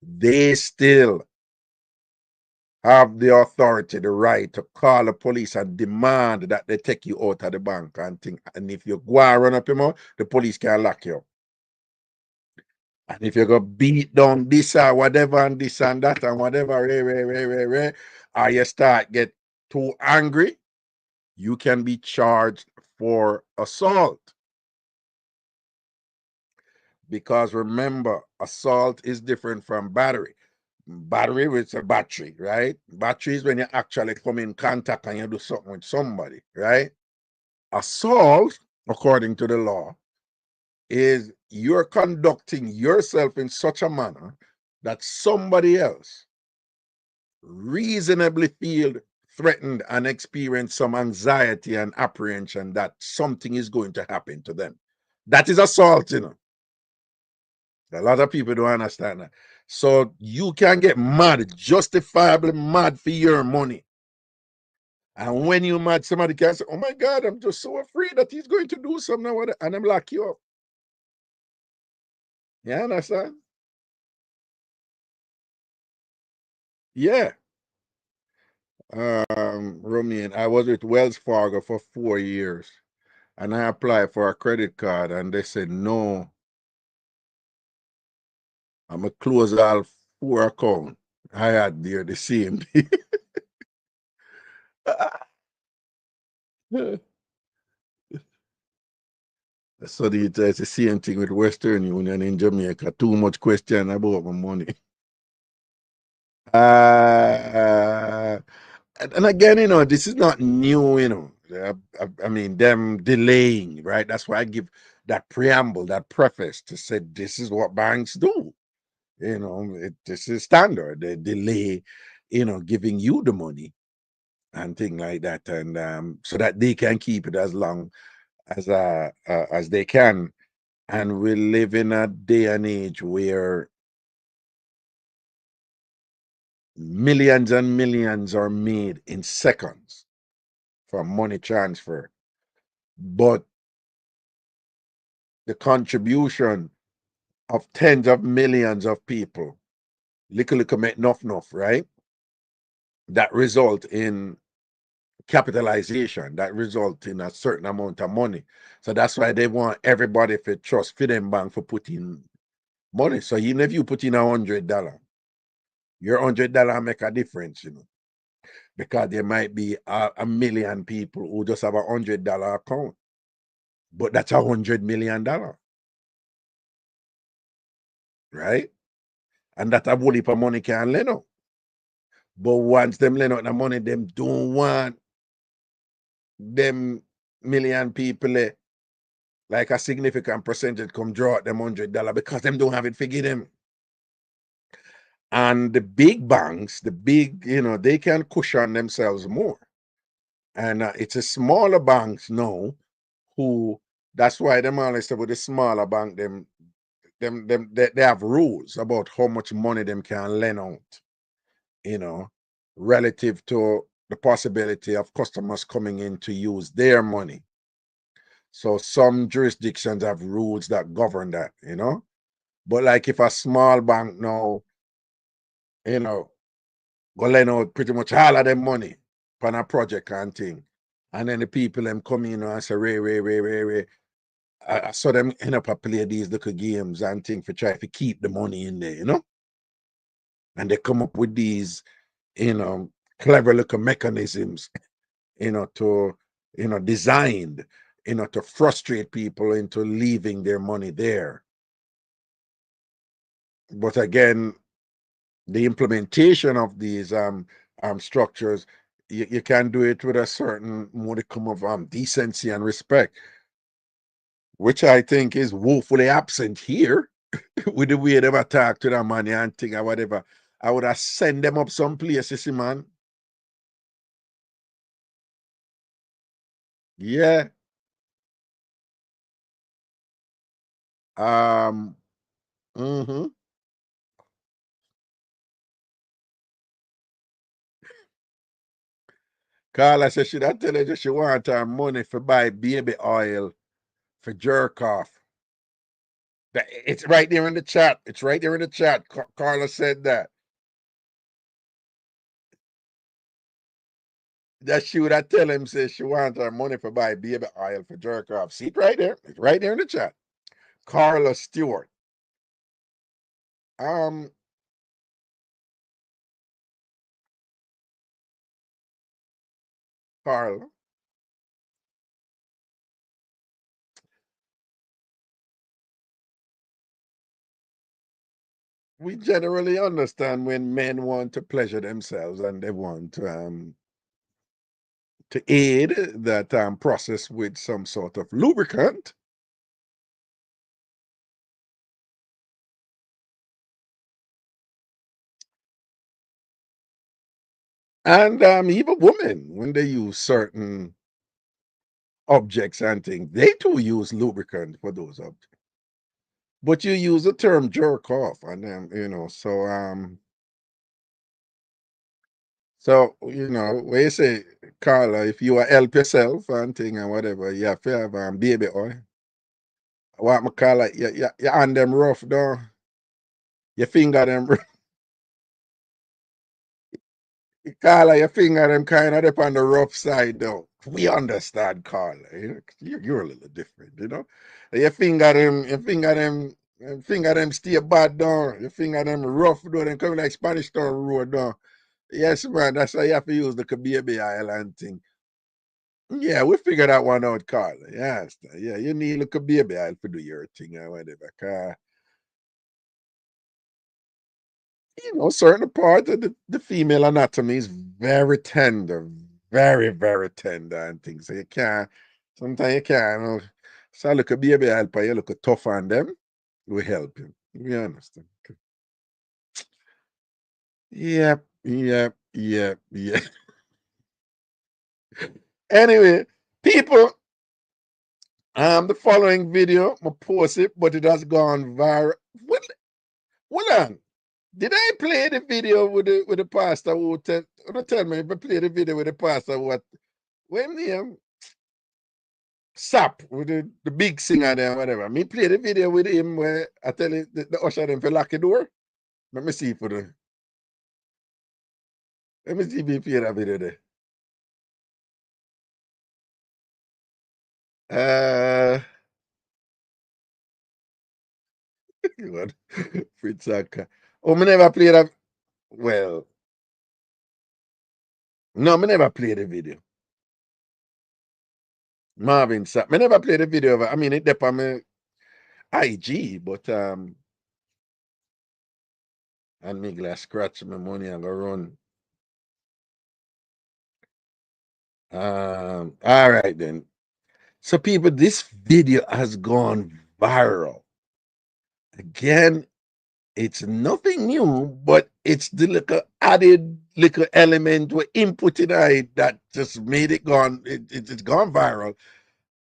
they still have the authority, the right to call the police and demand that they take you out of the bank and think. And if you go and run up your mouth, the police can lock you up. And if you go beat down this or whatever and this and that and whatever, or you start get too angry, you can be charged for assault. Because remember, assault is different from battery. Battery is a battery, right? Battery is when you actually come in contact and you do something with somebody, right? Assault, according to the law, is you're conducting yourself in such a manner that somebody else reasonably feel threatened and experience some anxiety and apprehension that something is going to happen to them. That is assault, you know. A lot of people don't understand that. So you can get mad, justifiably mad for your money. And when you mad, somebody can say, oh my God, I'm just so afraid that he's going to do something, and I'm lock you up. You understand? Yeah. Romian, I was with Wells Fargo for 4 years, and I applied for a credit card, and they said, no, I'm going to close all 4 accounts. I had there the same thing. So it's the same thing with Western Union in Jamaica. Too much question about my money. Uh, and again, this is not new, I mean, them delaying, right? That's why I give that preamble, that preface to say this is what banks do. This is standard. They delay, giving you the money and thing like that, and so that they can keep it as long as they can. And we live in a day and age where millions and millions are made in seconds from money transfer. But the contribution of tens of millions of people, little make enough, right? That result in capitalization, that result in a certain amount of money. So that's why they want everybody to trust for them bank for putting money. So even if you put in $100, your $100 make a difference, because there might be a million people who just have $100 account, but that's $100 million, right? And that a whole heap of money can lend out. But once them lend out the money, them don't want them million people, like a significant percentage come draw out them $100 because them don't have it figured them. And the big banks, they can cushion themselves more. And it's a smaller banks now who, that's why them always say with the smaller bank, they have rules about how much money them can lend out, relative to the possibility of customers coming in to use their money. So some jurisdictions have rules that govern that, But like if a small bank now, go lend out pretty much all of them money on a project and thing, and then the people them come in and say, Ray. I saw them end up play these little games and things for try to keep the money in there, And they come up with these, clever little mechanisms, to, designed, to frustrate people into leaving their money there. But again, the implementation of these structures, you can do it with a certain modicum of decency and respect, which I think is woefully absent here. With the way they ever talk to the money and thing or whatever. I would have sent them up some places, man. Yeah. Um. Mm-hmm. Carla said she tell her she want her money for buy baby oil for jerk off. It's right there in the chat. It's right there in the chat. Carla said that she would have tell him, say she want her money for buy baby oil for jerk off. See it right there. It's right there in the chat. Carla Stewart. Um, Carla. We generally understand when men want to pleasure themselves and they want to aid that process with some sort of lubricant. And even women, when they use certain objects and things, they too use lubricant for those objects. But you use the term jerk off, and So, you know, when you say, Carla, if you help yourself and thing and whatever, you have to have baby oil. What I call it, your hand them rough, though. Your finger them, Carla, your finger them kind of up on the rough side, though. We understand, Carla. You're a little different, you know. Your finger them stay bad, though. Your finger them rough, though. Them coming like Spanish Town Road, though. Yes, man, that's why you have to use the baby oil and thing. Yeah, we figured that one out, Carla. Yes, yeah, you need a baby oil to do your thing or whatever. You know, certain part of the female anatomy is very tender, very, very tender and things. So you can't, sometimes you can't. You know, so look a baby help you look tough on them, we help you. You understand? Yep, yep, yep, yep. Anyway, people, the following video, I post it, but it has gone viral. Hold on. Did I play the video with the pastor who tell me if I play the video with the pastor when name Sap with the big singer there whatever. Me play the video with him where I tell him the usher them for lock the door. Let me see for the let me see if he play that video there. God. Fritz Aka. Oh, me never play that. Well, no, me never play the video. Marvin Sapp. Me never play the video of it. I mean, it dep on me IG, but and me glass scratch my money and go run. All right then. So people, this video has gone viral. Again, it's nothing new, but it's the little added little element we input in it that just made it gone. It's gone viral.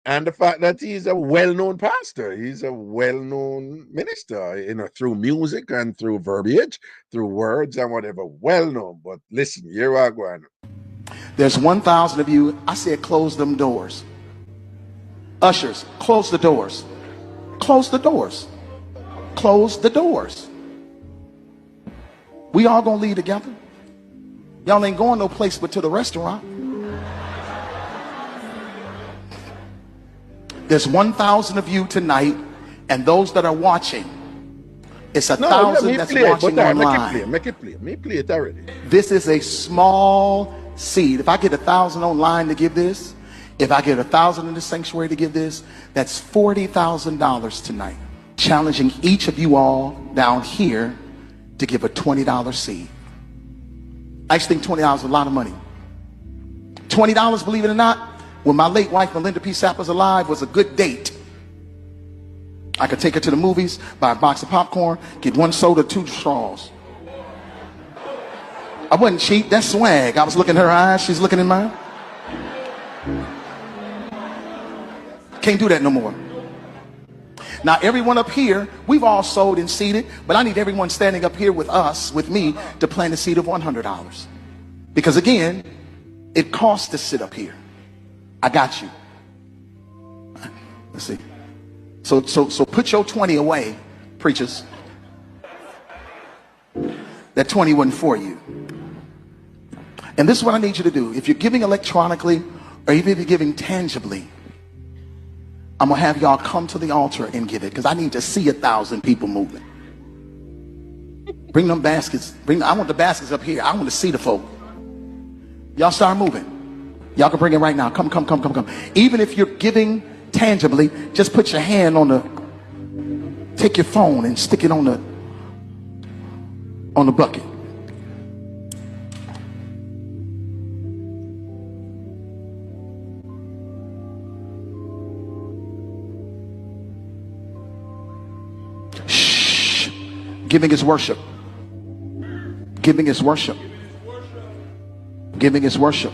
And the fact that he's a well-known pastor, he's a well-known minister, you know, through music and through verbiage, through words and whatever, well-known. But listen, here I go. There's 1,000 of you. I said close them doors. Ushers, close the doors. Close the doors. Close the doors. We all gonna leave together. Y'all ain't going no place but to the restaurant. There's 1,000 of you tonight, and those that are watching, it's 1,000 that's watching online. Make it play. Me play it already. This is a small seed. If I get 1,000 online to give this, if I get 1,000 in the sanctuary to give this, that's $40,000 tonight. Challenging each of you all down here to give a $20 seed. I just think $20 is a lot of money. $20, believe it or not, when my late wife Melinda P. Sapp was alive, was a good date. I could take her to the movies, buy a box of popcorn, get 1 soda, 2 straws. I wasn't cheap, that's swag. I was looking in her eyes, she's looking in mine. Can't do that no more. Now everyone up here, we've all sold and seeded, but I need everyone standing up here with us, with me, to plant a seed of $100. Because again, it costs to sit up here. I got you. Let's see. So put your 20 away, preachers. That 20 wasn't for you. And this is what I need you to do. If you're giving electronically, or even if you're giving tangibly, I'm gonna have y'all come to the altar and give it, because I need to see 1,000 people moving. Bring them baskets. I want the baskets up here. I want to see the folk. Y'all start moving. Y'all can bring it right now. Come. Even if you're giving tangibly, just put your hand on take your phone and stick it on the bucket. Shh. Giving is worship. Giving is worship. Giving is worship.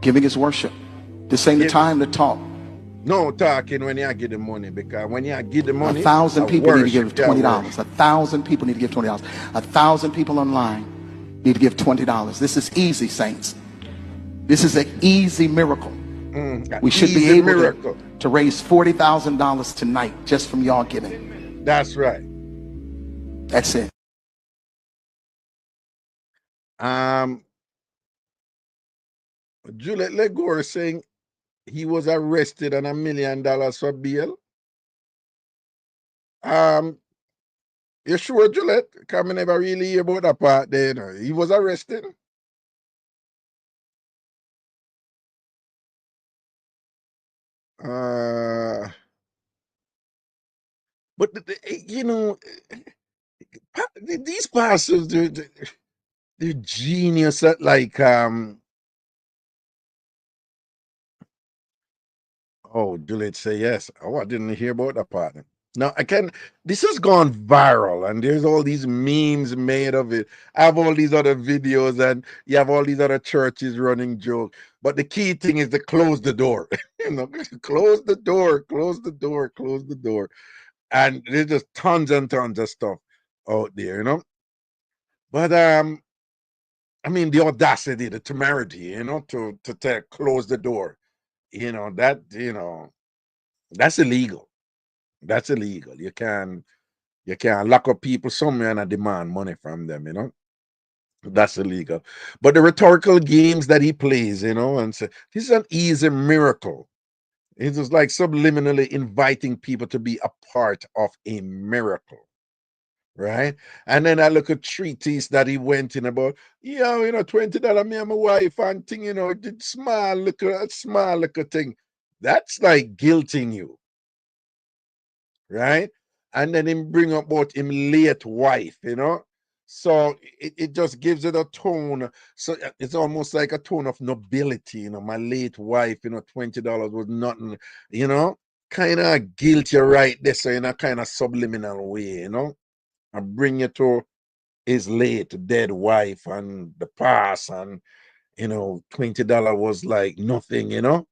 Giving is worship. This ain't the time to talk. No talking when you give the money, because when you give the money, 1,000 people need to give $20. 1,000 people need to give $20. 1,000 people online Need to give $20. This is easy, saints. This is an easy miracle. We should be able to raise $40,000 tonight just from y'all giving. That's right. That's it. Juliet Legore saying he was arrested on $1 million for bail. You sure, Juliet? Because I never really hear about that part there. You know. He was arrested. But you know, these pastors, they're genius at like oh, Juliet say yes. Oh, I didn't hear about that part. Now this has gone viral and there's all these memes made of it. I have all these other videos and you have all these other churches running jokes. But the key thing is to close the door. You know, close the door, close the door, close the door. And there's just tons and tons of stuff out there, you know. But I mean the audacity, the temerity, you know, to close the door. You know, that's illegal. That's illegal. You can't lock up people somewhere and demand money from them, you know. That's illegal. But the rhetorical games that he plays, you know, and say this is an easy miracle. It's just like subliminally inviting people to be a part of a miracle. Right. And then I look at treatise that he went in about, yeah, you know, $20 me and my wife and thing, you know, did small little thing. That's like guilting you. Right. And then him bring up about him late wife, you know. So it just gives it a tone. So it's almost like a tone of nobility, you know. My late wife, you know, $20 was nothing, you know, kind of guilt you right there. So in a kind of subliminal way, you know. And bring you to his late dead wife and the past, and you know, $20 was like nothing, you know.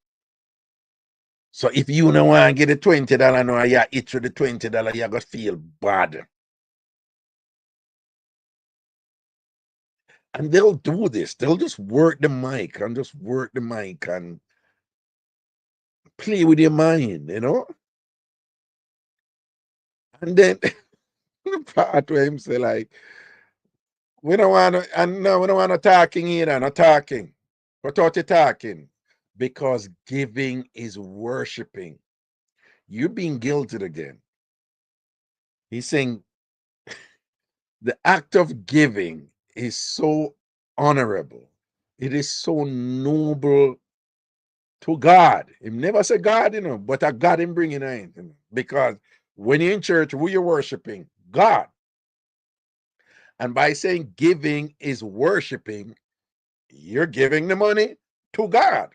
So if you don't want to get the $20, no, you eat through the $20, you're gonna feel bad. And they'll do this, they'll just work the mic and play with your mind, you know. And then the part where him say like, we don't want to, and no, we don't want to talking either, not talking. Without you talking. Because giving is worshiping. You're being guilted again. He's saying the act of giving is so honorable. It is so noble to God. He never said God, you know, but a God him bringing in. You know, because when you're in church, who you're worshiping? God. And by saying giving is worshiping, you're giving the money to God.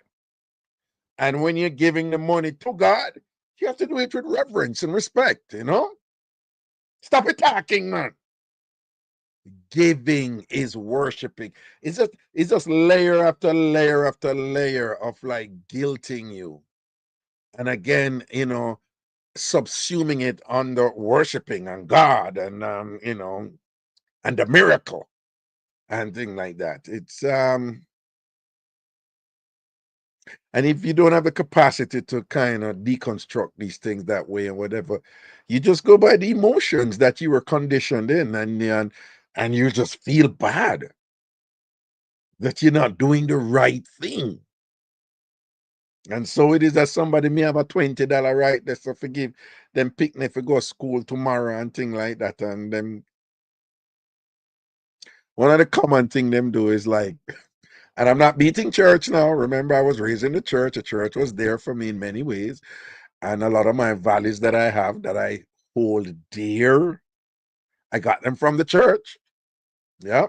And when you're giving the money to God, you have to do it with reverence and respect, you know? Stop attacking, man. Giving is worshiping. It's just layer after layer after layer of like guilting you. And again, you know, subsuming it under worshiping and God and you know, and the miracle and things like that. It's and if you don't have the capacity to kind of deconstruct these things that way and whatever, you just go by the emotions that you were conditioned in, and you just feel bad that you're not doing the right thing. And so it is that somebody may have a $20 right there, so forgive them picnic for go to school tomorrow and thing like that. And them one of the common thing them do is like, and I'm not beating church now. Remember, I was raised in the church. The church was there for me in many ways. And a lot of my values that I have that I hold dear, I got them from the church. Yeah.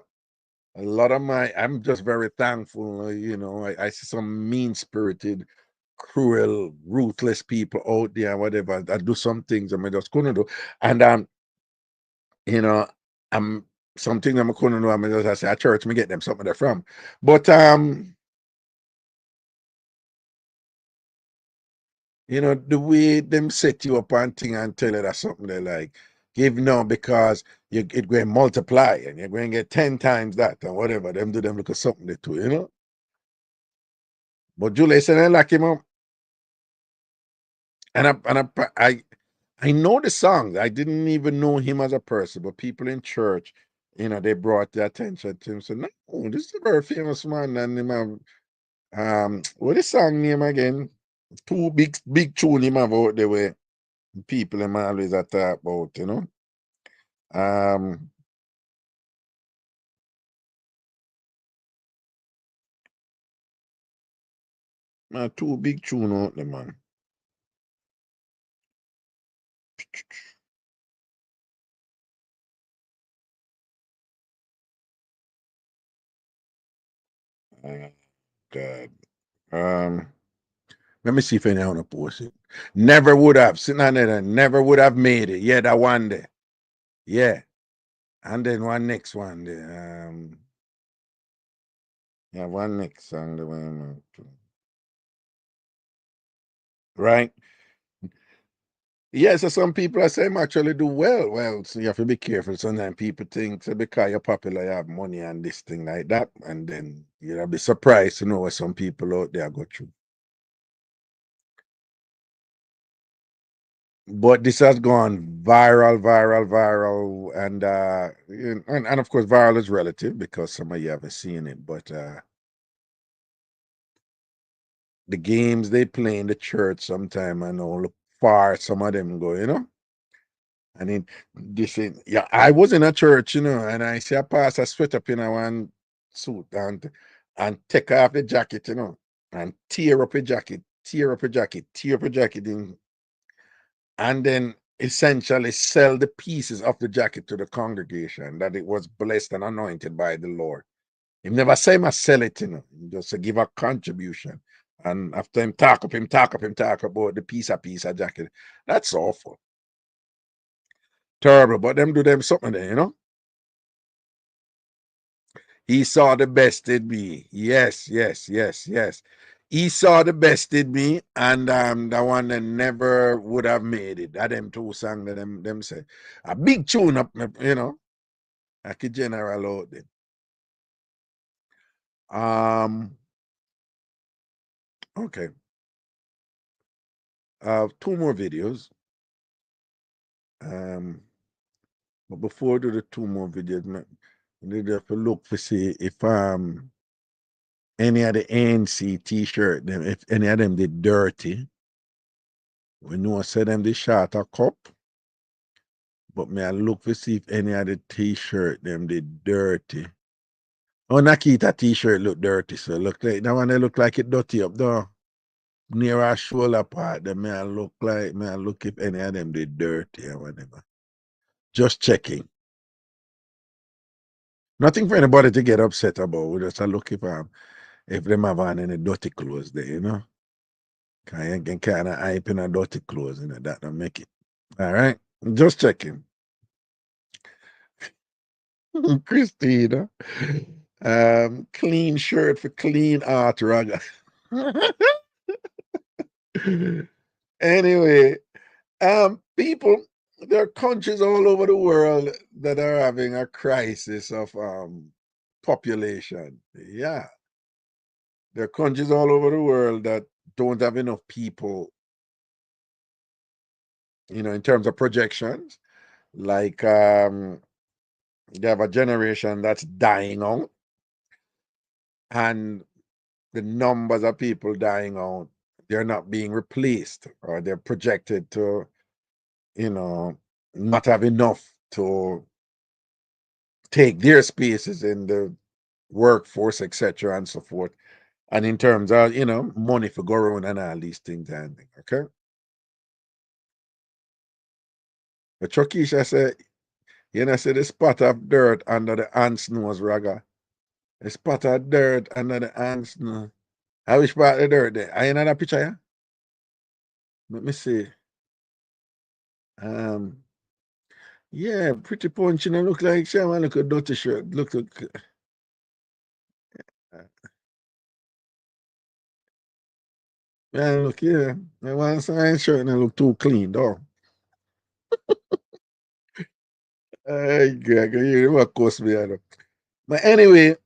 A lot of I'm just very thankful. You know, I see some mean spirited, cruel, ruthless people out there, whatever. I do some things I'm just couldn't do. And, you know, I'm something I'm couldn't do. I'm just, I say, at church, me get them something they're from. But, you know, the way them set you up and thing and tell you that something they like, Give now because it going to multiply and you're going to get 10 times that and whatever. Them do them look at something they do, you know. But Julie said I like him up. And I know the songs. I didn't even know him as a person, but people in church, you know, they brought the attention to him. So no, this is a very famous man. And him have, what is song name again? Two big tune him have out there where people them always a talk about, you know. Um two big tune out there, man. God. Um Let me see if anyone wanna post it. Never would have sitting on there, never would have made it. Yeah, that one there. Yeah. And then one next one there. Yeah, one next song the one right. Yeah, so some people are saying actually do well. Well, so you have to be careful. Sometimes people think so because you're popular, you have money and this thing like that. And then you'll be surprised to know what some people out there go through. But this has gone viral, and of course, viral is relative because some of you haven't seen it. But the games they play in the church, sometime I know look far some of them go, you know. And in this, yeah, I was in a church, you know, and I see a pastor sweat up in a one suit and take off the jacket, you know, and tear up a jacket, tear up a jacket, tear up a jacket in and then essentially sell the pieces of the jacket to the congregation that it was blessed and anointed by the Lord. He never say must sell it, you know, he just say give a contribution. And after him talk up, him talk up, him talk about the piece of jacket. That's awful. Terrible. But them do them something there, you know. He saw the best in me. Yes, yes, yes, yes. He saw the best in me, and the one that never would have made it. That them two songs that them say. A big tune up, you know. Like a general out there. Okay. Two more videos. But before I do the two more videos, we need to look to see if any of the ANC t-shirt, them, if any of them did dirty. We know I said them they shot a cup. But me I look to see if any of the t-shirt them did dirty. Oh, Nakita t-shirt look dirty, so look like that one they look like it dirty up there. Near our shoulder part, then may I look if any of them did dirty or whatever. Just checking. Nothing for anybody to get upset about. We just a look if them have on any dirty clothes there, you know. Cause you can kind of hype in a dirty clothes, you know, that don't make it. All right. Just checking. Christina. Clean shirt for clean art, Raga. Anyway, people, there are countries all over the world that are having a crisis of population. Yeah. There are countries all over the world that don't have enough people, you know, in terms of projections. Like they have a generation that's dying out, and the numbers of people dying out, they're not being replaced, or they're projected to, you know, not have enough to take their spaces in the workforce, etc., and so forth. And in terms of, you know, money for go around and all these things and okay. But Chokisha said, you know, say the spot of dirt under the ant's nose, Raga. A spot of dirt under the ant's nose. I wish part of the dirt there. I another picture, yeah? Let me see. Um, yeah, pretty punch, you know, look like she want look a dirty shirt. Look. Yeah, look, yeah. I want some shirt and look too clean, though. You of course me. I know. But anyway,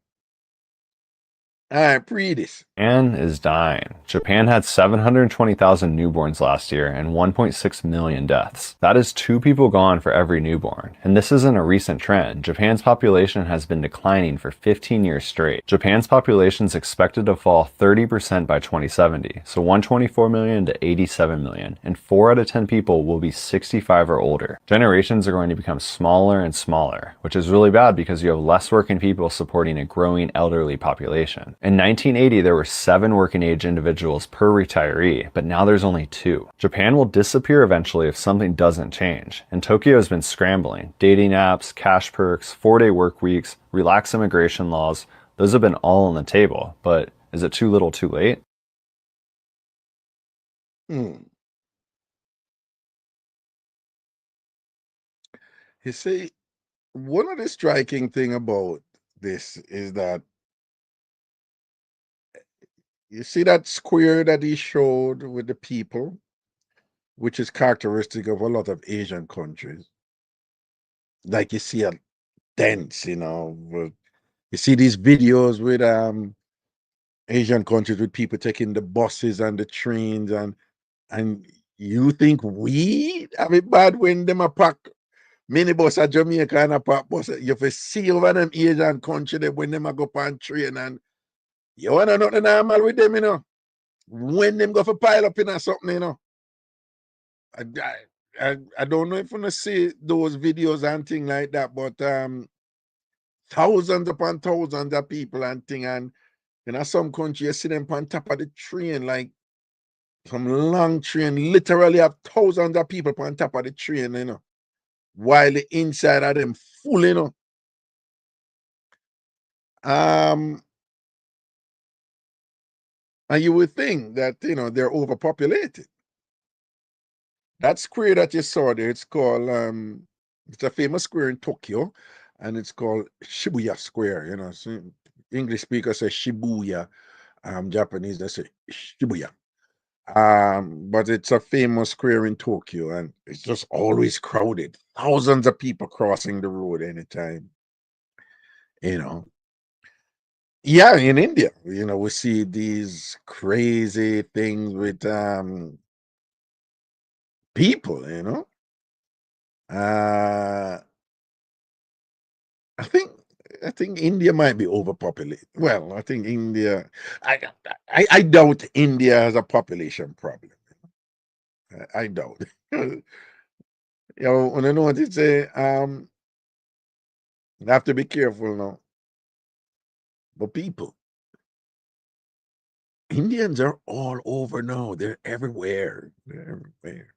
all right, pre this. Japan is dying. Japan had 720,000 newborns last year and 1.6 million deaths. That is 2 people gone for every newborn. And this isn't a recent trend. Japan's population has been declining for 15 years straight. Japan's population is expected to fall 30% by 2070, so 124 million to 87 million, and 4 out of 10 people will be 65 or older. Generations are going to become smaller and smaller, which is really bad because you have less working people supporting a growing elderly population. In 1980, there were 7 working age individuals per retiree, but now there's only 2. Japan will disappear eventually if something doesn't change, and Tokyo has been scrambling. Dating apps, cash perks, 4-day work weeks, relaxed immigration laws, those have been all on the table, but is it too little too late? You see, one of the striking thing about this is that you see that square that he showed with the people, which is characteristic of a lot of Asian countries. Like you see a dance, you see these videos with Asian countries with people taking the buses and the trains and you think we have it bad when them a pack minibus at Jamaica and a pack bus. You have see over them Asian country they when them a go on train and you wanna know the normal with them, when them go for pile up in or something. I don't know if you see those videos and things like that, but thousands upon thousands of people and thing, and in some country you see them on top of the train, like some long train, literally have thousands of people on top of the train, while the inside of them full. And you would think that they're overpopulated. That square that you saw there, it's called it's a famous square in Tokyo, and it's called Shibuya Square. So English speakers say Shibuya, Japanese they say Shibuya. But it's a famous square in Tokyo, and it's just always crowded. Thousands of people crossing the road anytime. You know. Yeah, in India, we see these crazy things with people. Uh I think I think India might be overpopulated. Well, I think India. I doubt India has a population problem. I doubt. When I know what it say, you have to be careful now. But people, Indians are all over now. They're everywhere. They're everywhere.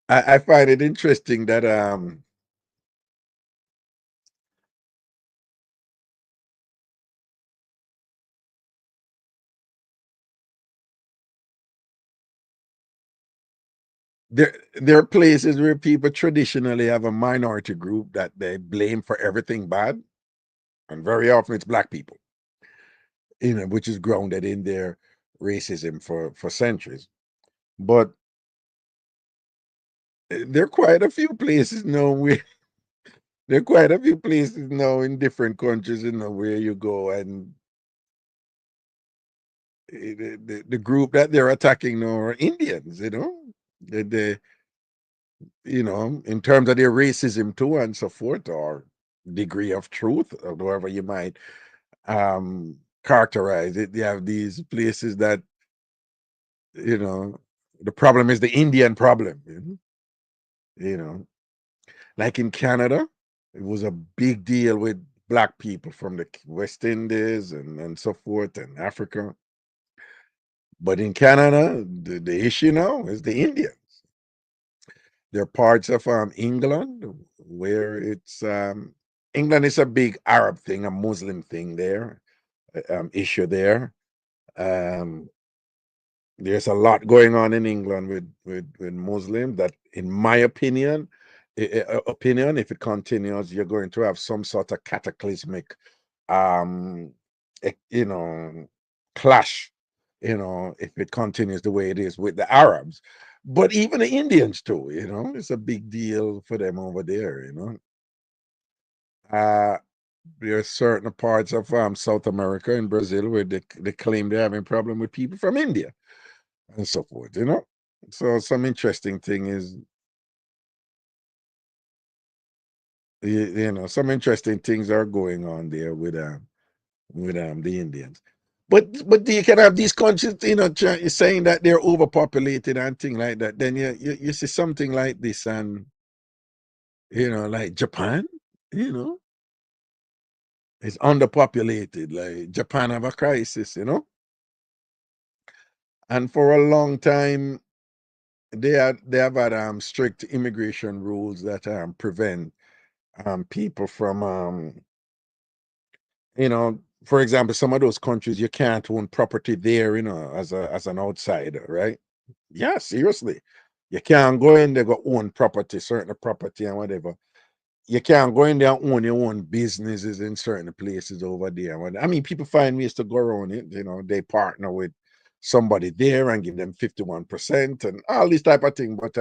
I find it interesting that there are places where people traditionally have a minority group that they blame for everything bad, and very often it's black people, which is grounded in their racism for centuries. But there are quite a few places now where there are quite a few places now in different countries, where you go and the group that they're attacking now are Indians. They in terms of their racism too and so forth, or degree of truth, or whatever you might characterize it. They have these places that the problem is the Indian problem. You know, like in Canada, it was a big deal with black people from the West Indies and so forth, and Africa. But in Canada, the issue now is the Indians. There are parts of England where it's England is a big Arab thing, a Muslim thing there, issue there. Um, there's a lot going on in England with Muslims that, in my opinion, if it continues, you're going to have some sort of cataclysmic, um, eh, you know, clash. If it continues the way it is with the Arabs. But even the Indians too, it's a big deal for them over there. Uh, there are certain parts of South America and Brazil where they claim they're having problem with people from India and so forth. So some interesting thing is, some interesting things are going on there with the Indians. But you can have these countries, saying that they're overpopulated and things like that. Then you see something like this, and like Japan, you know, it's underpopulated. Like Japan have a crisis. And for a long time they have had strict immigration rules that prevent people from for example, some of those countries you can't own property there, as an outsider, right? Yeah, seriously. You can't go in there go own property, certain property and whatever. You can't go in there and own your own businesses in certain places over there. I mean, people find ways to go around it. They partner with somebody there and give them 51% and all this type of thing. But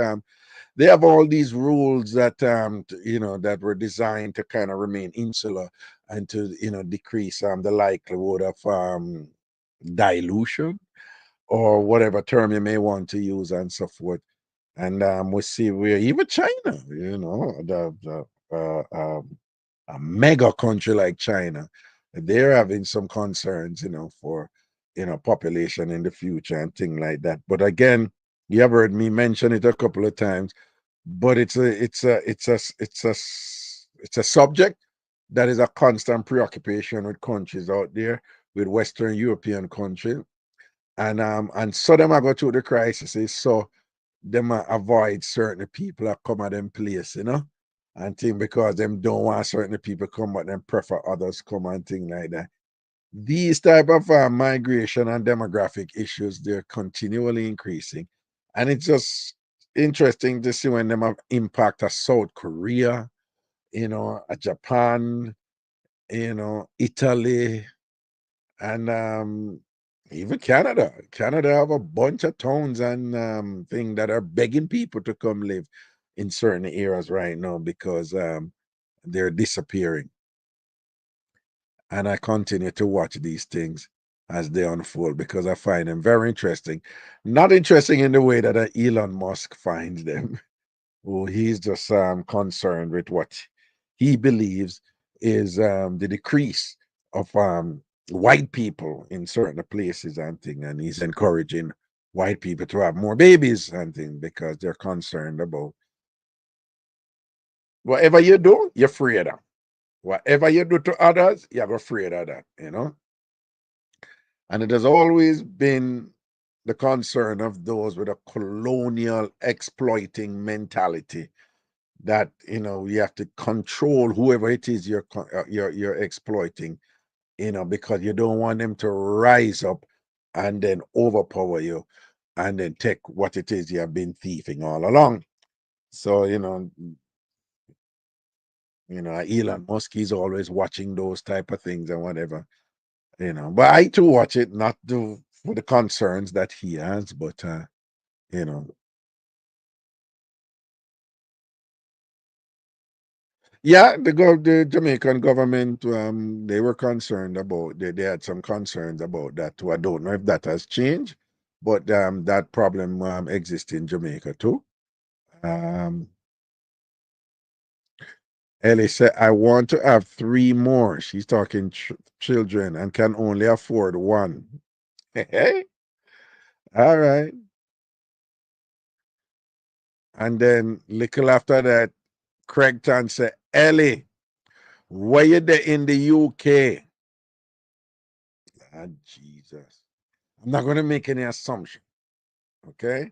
they have all these rules that that were designed to kind of remain insular and to decrease the likelihood of dilution, or whatever term you may want to use, and so forth. And we see where even China, a mega country like China, they're having some concerns, for population in the future and thing like that. But again, you have heard me mention it a couple of times, but it's a subject that is a constant preoccupation with countries out there, with Western European countries, and so them I go through the crisis, so them avoid certain people that come at them place, and thing, because them don't want certain people come, but them prefer others come and thing like that. These type of migration and demographic issues, they're continually increasing, and it's just interesting to see when them have impact of South Korea, Japan, Italy, and even Canada. Canada have a bunch of towns and thing that are begging people to come live in certain areas right now because they're disappearing. And I continue to watch these things as they unfold because I find them very interesting. Not interesting in the way that Elon Musk finds them. Oh, he's just concerned with what he believes is the decrease of white people in certain places and thing, and he's encouraging white people to have more babies and thing because they're concerned about whatever you do, you're afraid of. Whatever you do to others, you're afraid of that. And it has always been the concern of those with a colonial exploiting mentality that you have to control whoever it is you're exploiting, because you don't want them to rise up and then overpower you and then take what it is you have been thieving all along. So Elon Musk is always watching those type of things and whatever. But I too watch it, not for the concerns that he has, but you know yeah, the Jamaican government, they were concerned about, they had some concerns about that too. I don't know if that has changed, but that problem exists in Jamaica too. Um, Ellie said, I want to have three more. She's talking children and can only afford one. Hey, all right. And then little after that, Craig Tan said, Ellie, where you there in the UK? Ah, Jesus. I'm not going to make any assumption. Okay.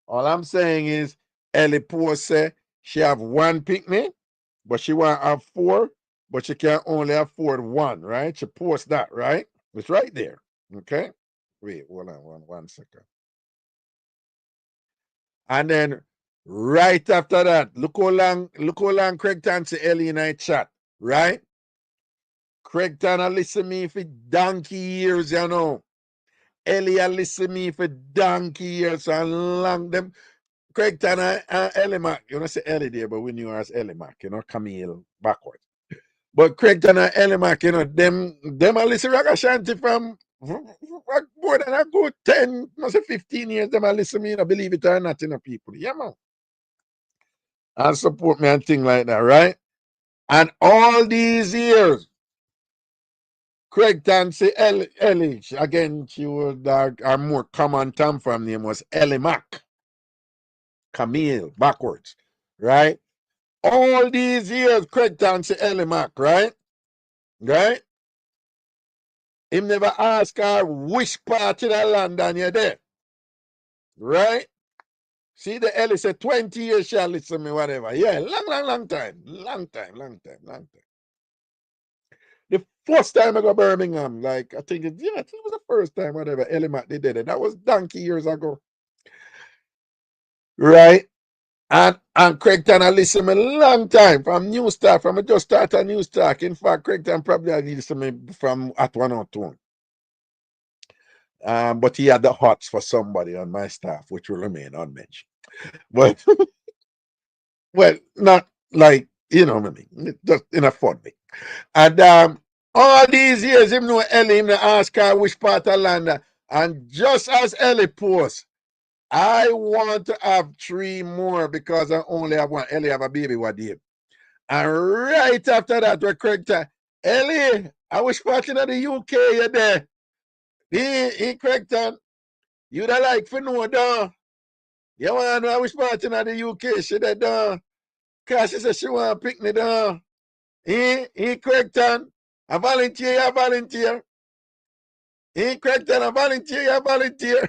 All I'm saying is Ellie Poor said she have one picnic, but she want to have four, but she can only afford one, right? She posts that, right? It's right there. Okay. Wait, hold on one second. And then right after that, look how long Craig Tan say Ellie in a chat, right? Craig Tan listen me for donkey years, Ellie listen me for donkey years and long them. Craigton and Ellie Mac, you know, say Ellie there, but we knew her as Ellie Mac, you know, Camille backwards. But Craigton and Ellie Mac, you know, them are listen Ragashanti from more than a good 10, must say 15 years, them are listen me, you know, believe it or not, you know, people. Yeah, man. And support me and thing like that, right? And all these years, Craigton say Ellie, again, she was our more common TamFam name was Ellie Mac. Camille, backwards, right? All these years, Craigton say Ellie Mac, right? Right? Him never ask her which part of the London you're there. Right? See the Ellie say 20 years shall listen me, whatever. Yeah, long time. Long time. The first time I go Birmingham, like I think it was the first time, whatever, Ellie Mac they did it. That was donkey years ago. Right? And Craigton I listen me long time from New Start, from I just start a New Start. In fact, Craigton probably I listen me from at 102. But he had the hots for somebody on my staff, which will remain unmentioned. But well, not like you know what I mean, just in a fun way. And all these years, him know Ellie, him ask her which part of land, and just as Ellie post, I want to have 3 more because I only have one. Ellie have a baby what day. And right after that, we correct her. Ellie, I was watching at the UK, you there. He correct her. You da like for know, though. You want to know I was watching at the UK, she da, though. Because she said she want to pick me, though. He correct her. I volunteer. He correct her. I volunteer.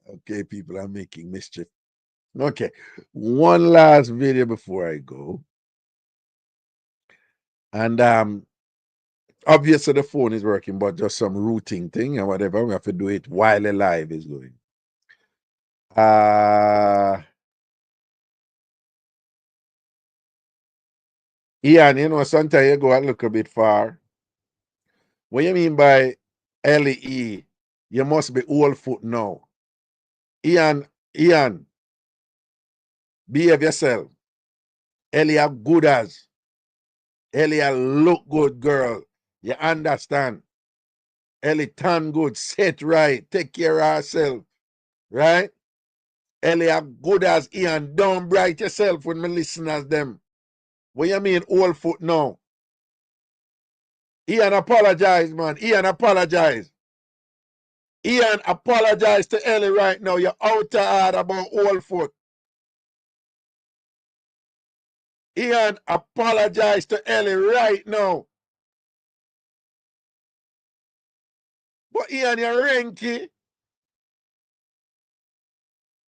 Okay, people are making mischief. Okay, one last video before I go. And obviously the phone is working, but just some routing thing and whatever. We have to do it while the live is going. Ian, you know, sometimes you go a little bit far. What you mean by LE? You must be old foot now. Ian, behave yourself. Ellie good as. Ellie look good, girl. You understand? Ellie turn good, set right, take care of herself. Right? Ellie good as Ian. Don't bright yourself when my listeners them. What you mean old foot now? Ian apologize, man. Ian apologize. Ian apologize to Ellie right now. You're out of order about old foot. Ian apologize to Ellie right now. But Ian, you're ranky.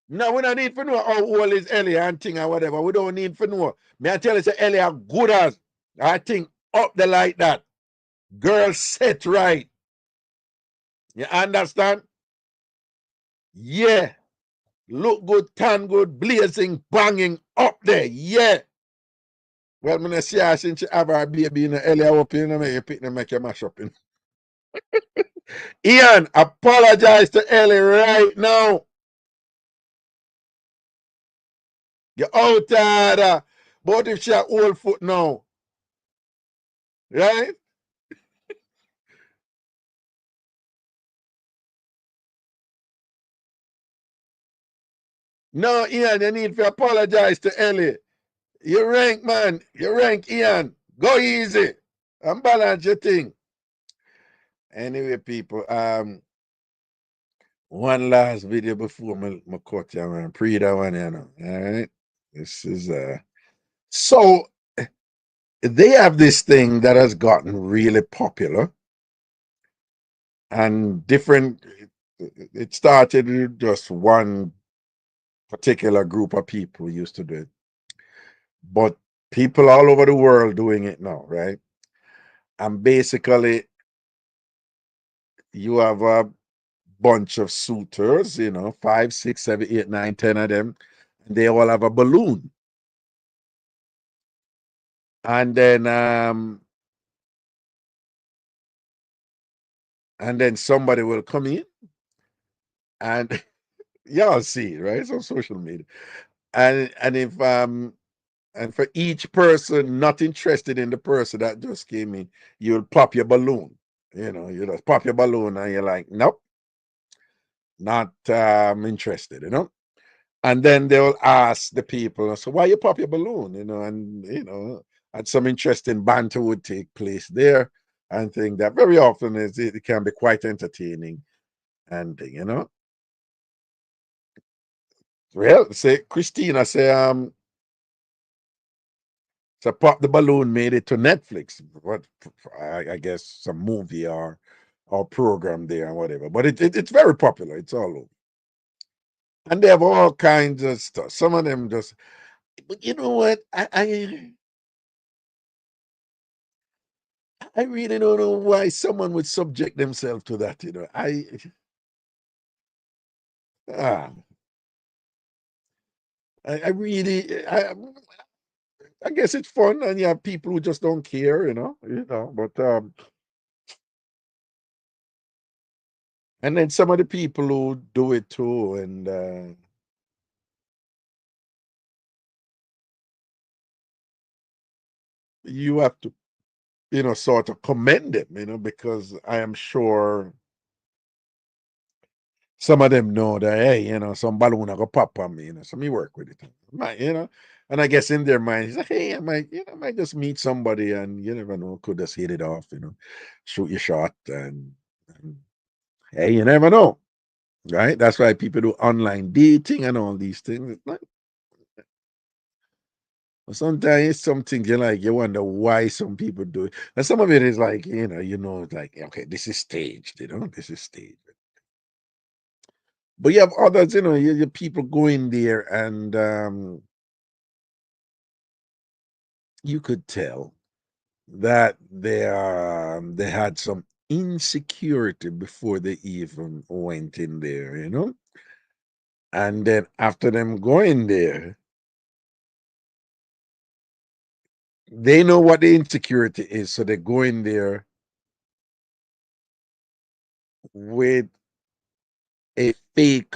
No, we don't need to know how old is Ellie and thing or whatever. We don't need to know. May I tell you, say Ellie are good as. I think up the like that. Girl set right. You understand? Yeah. Look good, tan good, blazing, banging up there. Yeah. Well, I'm going to see her since she have her baby in the Ellie up in the make you pick them, make you mash up in. Ian, apologize to Ellie right now. You're out of but if she a old foot now. Right? No, Ian, you need to apologize to Ellie. You rank, man. You rank, Ian. Go easy. And balance your thing. Anyway, people, one last video before my cut you, man. Pre that one, you know. All right. This is so they have this thing that has gotten really popular and different. It started with just one particular group of people used to do it, but people all over the world doing it now, right? And basically, you have a bunch of suitors, you know, 5, 6, 7, 8, 9, 10 of them, and they all have a balloon. And then somebody will come in and y'all see it, right? It's on social media. And if and for each person not interested in the person that just came in, you'll pop your balloon. You just pop your balloon and you're like, nope, not interested, And then they'll ask the people, so why you pop your balloon? And some interesting banter would take place there. And think that very often it can be quite entertaining. And well, say Christina say so pop the balloon made it to Netflix. What I guess some movie or program there and whatever. But it's very popular. It's all over. And they have all kinds of stuff. Some of them just, but you know what? I really don't know why someone would subject themselves to that. Ah, I really, I guess it's fun, and you have people who just don't care, But and then some of the people who do it too, and you have to, sort of commend them, because I am sure some of them know that, hey, some balloon I go pop on me, so me work with it. And I guess in their mind, it's like, hey, I might just meet somebody and you never know, could just hit it off, shoot your shot and hey, you never know. Right? That's why people do online dating and all these things. But sometimes it's something you wonder why some people do it. And some of it is like, it's like, okay, this is staged, this is staged. But you have others, you people go in there and you could tell that they had some insecurity before they even went in there. And then after them going there, they know what the insecurity is, so they go in there with a fake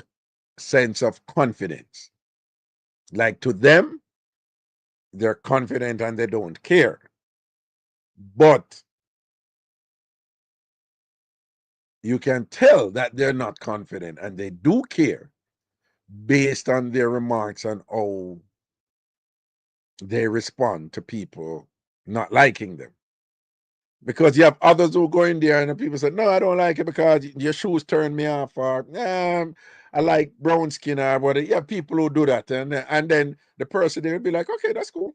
sense of confidence. Like to them, they're confident and they don't care. But you can tell that they're not confident and they do care based on their remarks on how they respond to people not liking them. Because you have others who go in there and the people say, no, I don't like it because your shoes turn me off, or I like brown skin, or whatever. You have people who do that. And then the person there will be like, okay, that's cool.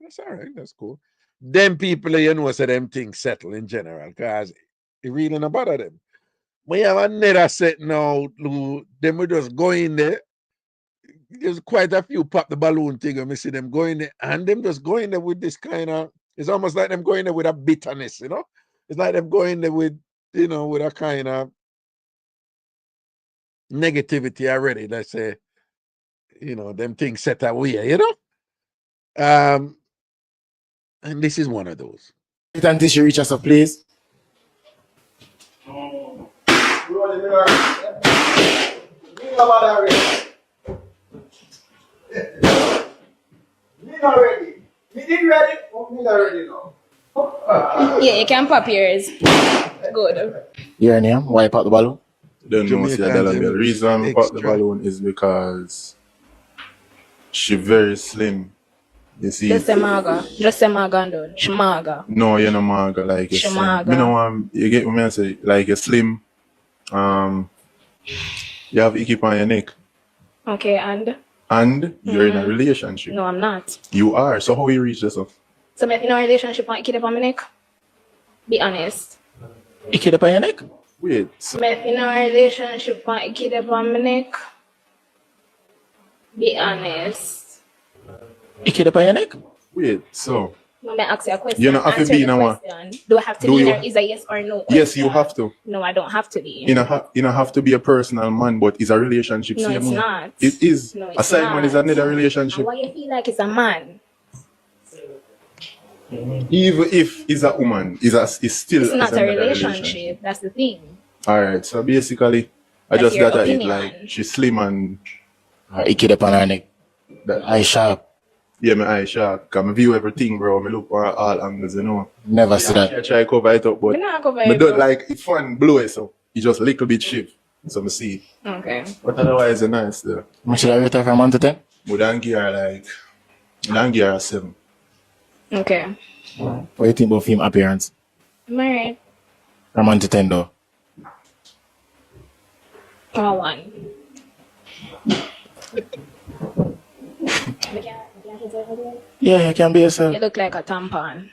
That's all right. That's cool. Them people, say them things settle in general because it really not bother them. When you have another set now, them will just go in there. There's quite a few pop the balloon thing, and we see them going there, and them just going there with this kind of, it's almost like them going there with a bitterness, It's like them going there with, with a kind of negativity already. Let's say, them things set away, Um, and this is one of those. And this you reach us up, please. Yeah, you can pop yours. Good. Your name? Why pop the balloon? Don't know see a dollar bill. The reason I pop the balloon is because she very slim. You see? Just say maga. Just say maga and done. Shmaga. No, you're not maga like you Shmaga. Me no want you get what I say, like you're slim. You have icky on your neck. Okay, and? And you're in a relationship. No, I'm not. You are. So how you reach this up? So if you're in a relationship and keep it on my neck? Be honest. You keep it on your neck? Wait. So if you're in a relationship and keep it on my neck? Be honest. You keep it on your neck? Wait, so Let me ask you a question. you don't have to be in a one. Do I have to be there? Is a yes or no question? Yes, you have to. No, I don't have to be. You don't have to be a personal man, but it's a relationship. No, same it's way. not. It is. No, A it's side not. man is another relationship. And why you feel like it's a man? Even if it's a woman, it's still It's not a another relationship. That's the thing. Alright, so basically, I That's just your got it opinion. like she slim and Ikid up on her neck. Eye sharp. yeah, my eye sharp. Cause me view everything, bro. Me look for all angles, you know. Never see that. I try cover it up, but Me not cover me it don't up. like it fun blow it so it just a little bit shift. So me see. Okay. But otherwise it's nice though. How should I rate her from 1 to 10? Would I give her like I give her a 7. Okay. What do you think about film appearance? I'm alright. From 1 to 10 though. Oh, 1. Yeah, you can be yourself. You look like a tampon.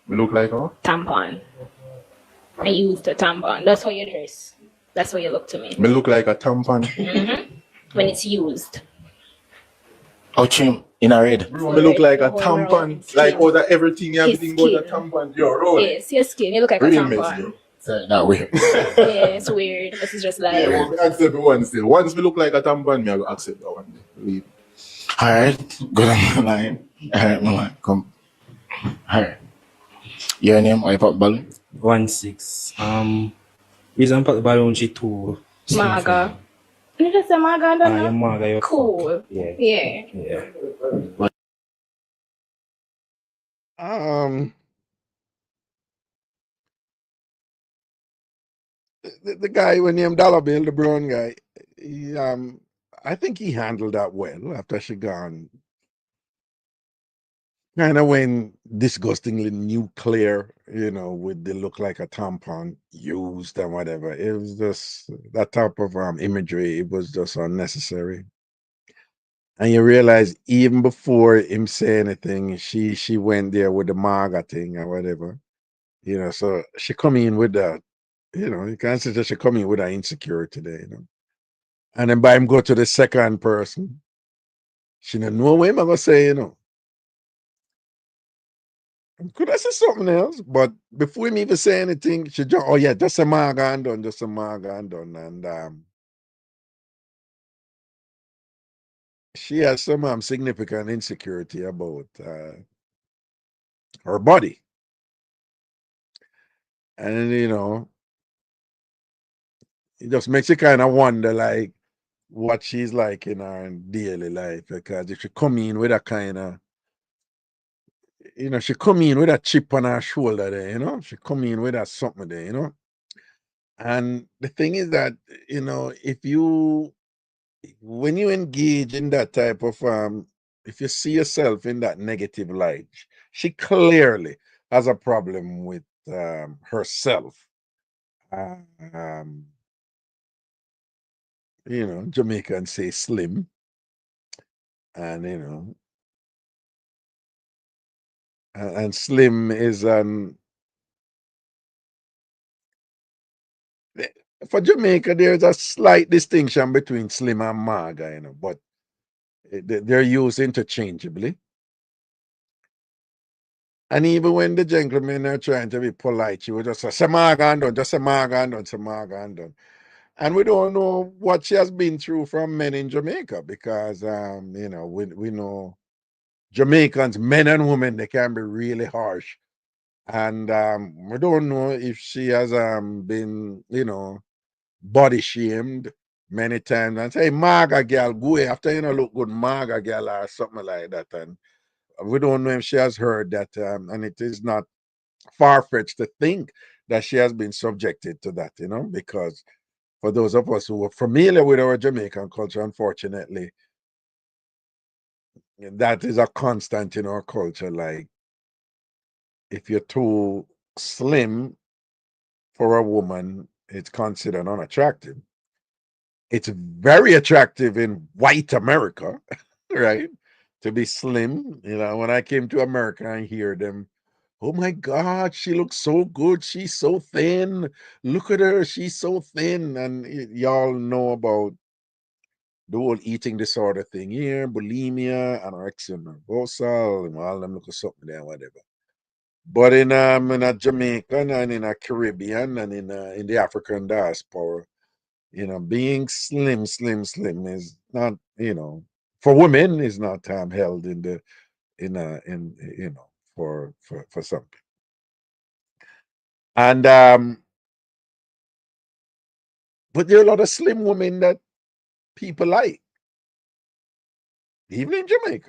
Me look like her? Tampon. I used a tampon. That's how you dress. That's how you look to me. Me look like a tampon. When it's used. How trim? In a red. Me look like a Whole tampon. round Like skin. all the everything but a skin. tampon. Yo, roll. Yes, your skin. You look like a Real tampon. mess, yo. Sorry, not weird. Yeah, it's weird. This is just like. Yeah, well, me accept it one still. Once me look like a tampon, me I go accept that one day. Believe. Alright, go down the line. Alright, Mama, come. Alright. Your name, why pop balloon? 1-6. Reason pop the balloon she too. Maga. You just say Maga, I don't know. Your maga, your Cool. Yeah. Yeah. Yeah. The guy with named Dollar Bill, the brown guy, he, I think he handled that well after she gone. Kind of went disgustingly nuclear, you know, with the look like a tampon used and whatever. It was just that type of imagery. It was just unnecessary. And you realize even before him say anything, she went there with the MAGA thing or whatever. You know, so she come in with that. You know, you can't say that she come in with that insecurity there, you know. And then by him go to the second person, she don't know what I'm gonna say, you know. Could I say something else? But before him even say anything, she just, oh yeah, just a maga and done, just a maga and done. And she has some significant insecurity about her body. And you know, it just makes you kind of wonder like what she's like in her daily life. Because if she come in with a kind of, you know, she come in with a chip on her shoulder there, you know, she come in with a something there, you know. And the thing is that, you know, when you engage in that type of if you see yourself in that negative light, she clearly has a problem with herself. Um, you know, Jamaicans say slim, and you know, and slim is for Jamaica. There's a slight distinction between slim and maga, you know, but they're used interchangeably. And even when the gentlemen are trying to be polite, you would just say, Samagandon, just Samagandon, Samagandon. And we don't know what she has been through from men in Jamaica because, you know, we know Jamaicans, men and women, they can be really harsh. And we don't know if she has been, you know, body shamed many times and say, Maga girl, go after, you know, look good, Maga girl, or something like that. And we don't know if she has heard that, and it is not far-fetched to think that she has been subjected to that, you know, because for those of us who are familiar with our Jamaican culture, unfortunately, that is a constant in our culture. Like, if you're too slim for a woman, it's considered unattractive. It's very attractive in white America, right? To be slim. You know, when I came to America, I hear them, oh my God, she looks so good. She's so thin. Look at her. She's so thin. And y'all know about the whole eating disorder thing here, bulimia, anorexia nervosa, and all them look at something there, whatever. But in a Jamaican and in a Caribbean and in the African diaspora, you know, being slim is not, you know, for women is not held in the in you know, for something. And But there are a lot of slim women that people like, even in Jamaica.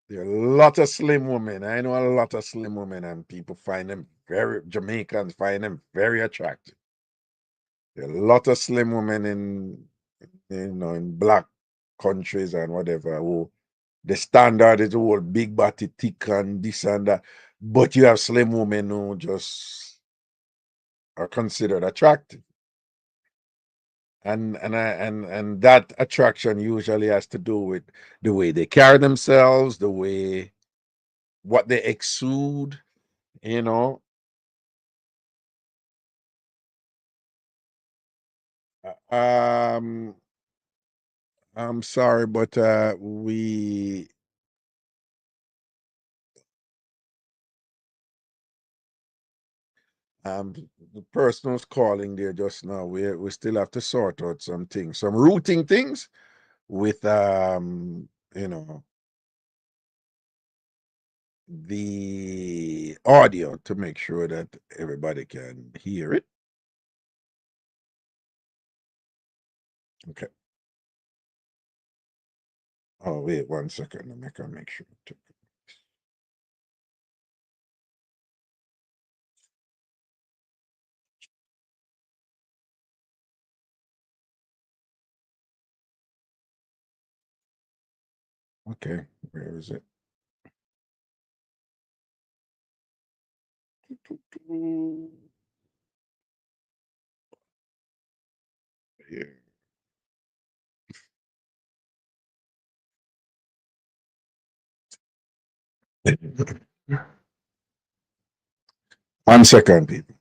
There are a lot of slim women. I know a lot of slim women, and people find them Jamaicans find them very attractive. There are a lot of slim women in black countries and whatever who the standard is all big body, thick, and this and that. But you have slim women who just are considered attractive. And that attraction usually has to do with the way they carry themselves, the way what they exude, you know. Um, I'm sorry, but the person who's calling there just now, we still have to sort out some things, some routing things with you know, the audio to make sure that everybody can hear it. Okay. Oh, wait 1 second. Let me make sure. Okay, where is it? Here. 1 second, people.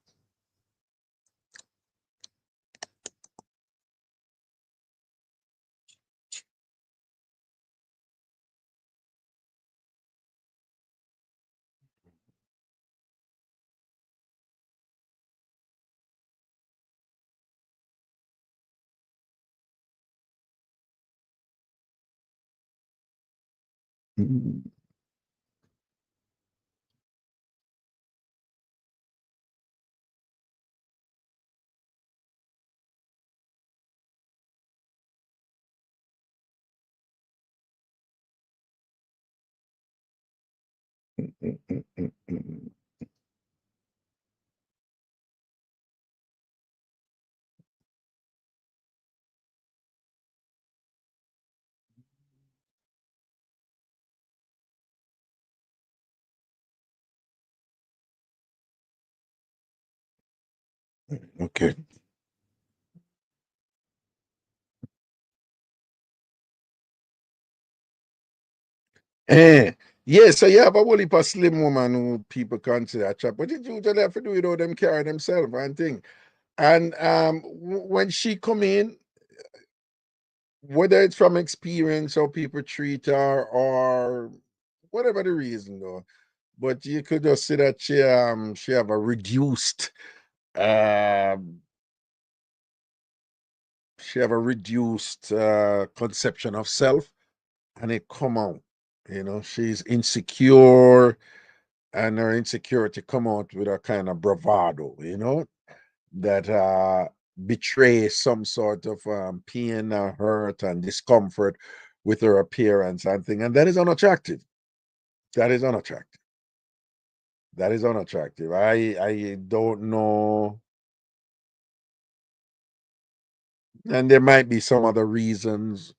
Okay. Yeah, so you have a whole heap of slim woman who people consider attractive, but it usually have to do with how them carry themselves and thing. And when she come in, whether it's from experience or people treat her or whatever the reason though, but you could just see that she have a reduced um conception of self, and it come out. You know, she's insecure, and her insecurity come out with a kind of bravado, you know, that betrays some sort of pain or hurt and discomfort with her appearance and thing. And that is unattractive. That is unattractive. That is unattractive. I don't know. And there might be some other reasons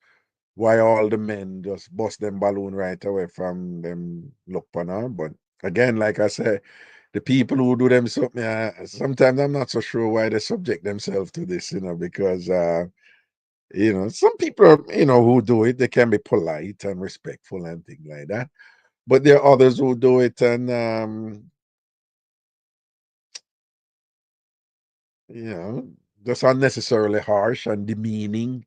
why all the men just bust them balloon right away from them look on her. But again, like I said, the people who do them something, sometimes I'm not so sure why they subject themselves to this, you know, because you know, some people, you know, who do it, they can be polite and respectful and things like that. But there are others who do it and you know, just unnecessarily harsh and demeaning,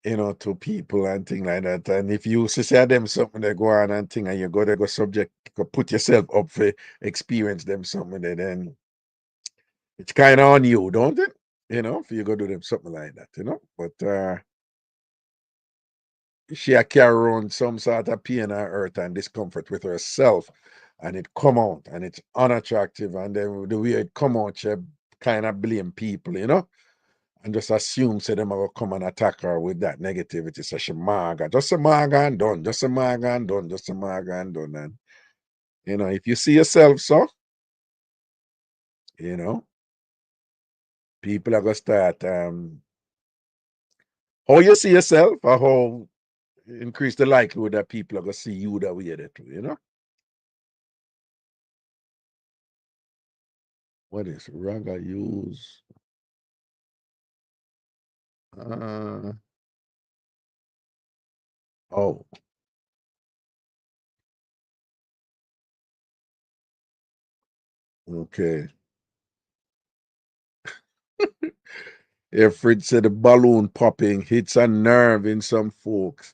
you know, to people and things like that. And if you say them something, they go on and thing, and you go, they go subject, go put yourself up for experience them something, then it's kind of on you, don't it? You know, if you go do them something like that, you know. But she a carry around some sort of pain or hurt and discomfort with herself, and it come out, and it's unattractive, and then the way it come out, she kind of blame people, you know, and just assume say them will come and attack her with that negativity. So she maga, just a maga and done, just a maga and done, just a maga and done. And you know, if you see yourself so, you know, people are gonna start how you see yourself or how increase the likelihood that people are gonna see you that way that too, you know. What is Raga use? Oh, okay. Fred said the balloon popping hits a nerve in some folks.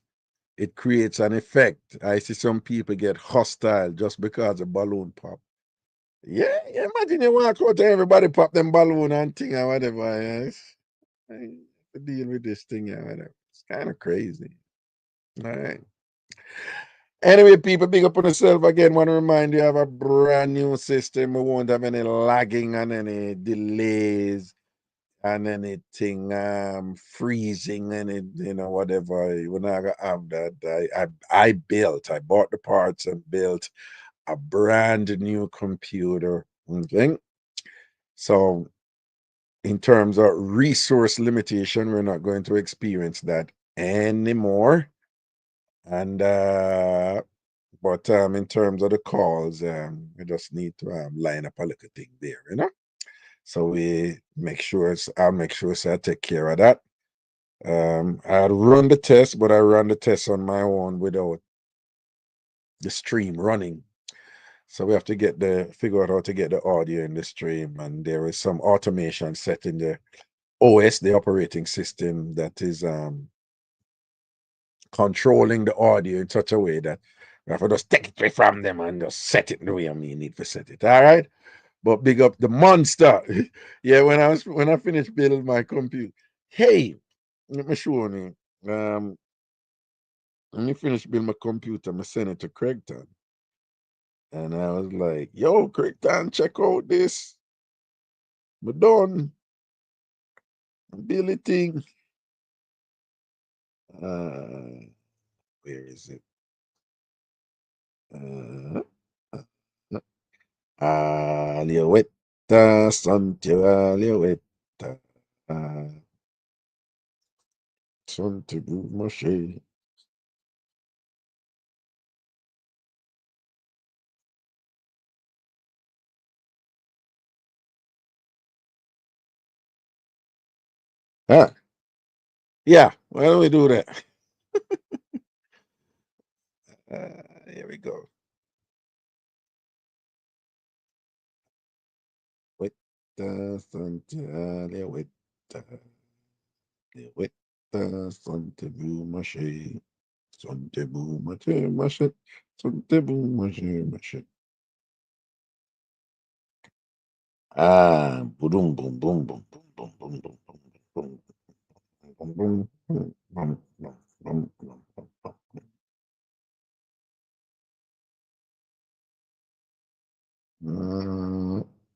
It creates an effect. I see some people get hostile just because the balloon pop. Yeah, imagine you walk out and everybody pop them balloon and thing or whatever. I deal with this thing or whatever. It's kind of crazy. All right. Anyway, people, big up on yourself again. Want to remind you, have a brand new system. We won't have any lagging and any delays and anything freezing and it, you know, whatever. We're not gonna have that. I bought the parts and built a brand new computer. Okay. So in terms of resource limitation, we're not going to experience that anymore. And but in terms of the calls, we just need to line up a little thing there, you know. So we make sure I'll make sure so I take care of that. I run the test, but I run the test on my own without the stream running. So we have to figure out how to get the audio in the stream, and there is some automation set in the OS, the operating system, that is controlling the audio in such a way that we have to just take it away from them and just set it the way I need to set it. All right. But big up the monster. Yeah, when I finished building my computer. Hey, let me show you. When me finish building my computer, I sent it to Craigton. And I was like, yo, Craigton, check out this. I'm done. Build thing. Where is it? Aliawetta, Santia, Aliawetta. Santibu Moshe. Ah, yeah, why don't we do that? Here we go. Wetta, Santia, Aliawetta. Aliawetta, Santibu Moshe. Santibu Moshe, Moshe. Santibu Moshe, Moshe. Boom, boom, boom, boom, boom, boom, boom, boom, boom, boom. Boom, boom, boom, boom, boom, boom, boom,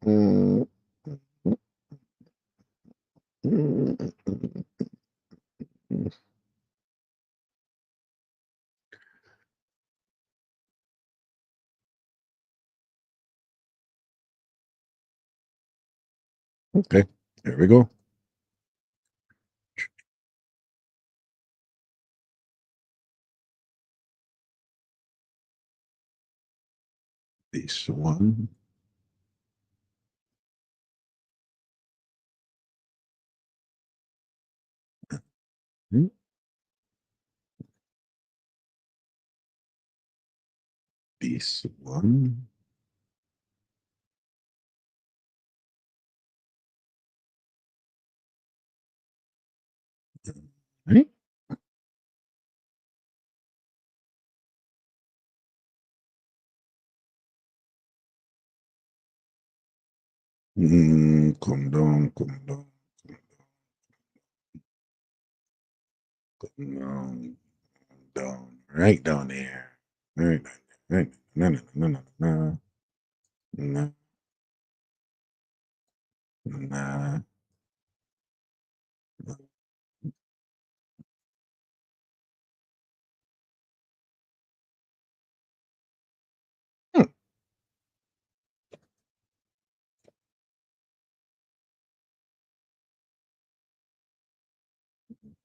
boom. Okay, there we go. This one. This one. Right? Come down, come down, come down, down, right down there. Right, right. No, no, no, no, no, no. Nah.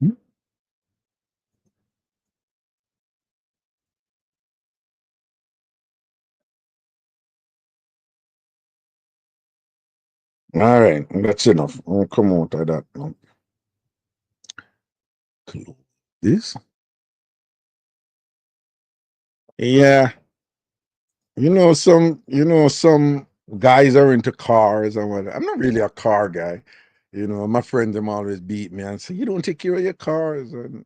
Hmm. All right, that's enough. I'll come out of that now. This? Yeah. Some guys are into cars and what. I'm not really a car guy. My friends them always beat me and say, you don't take care of your cars. And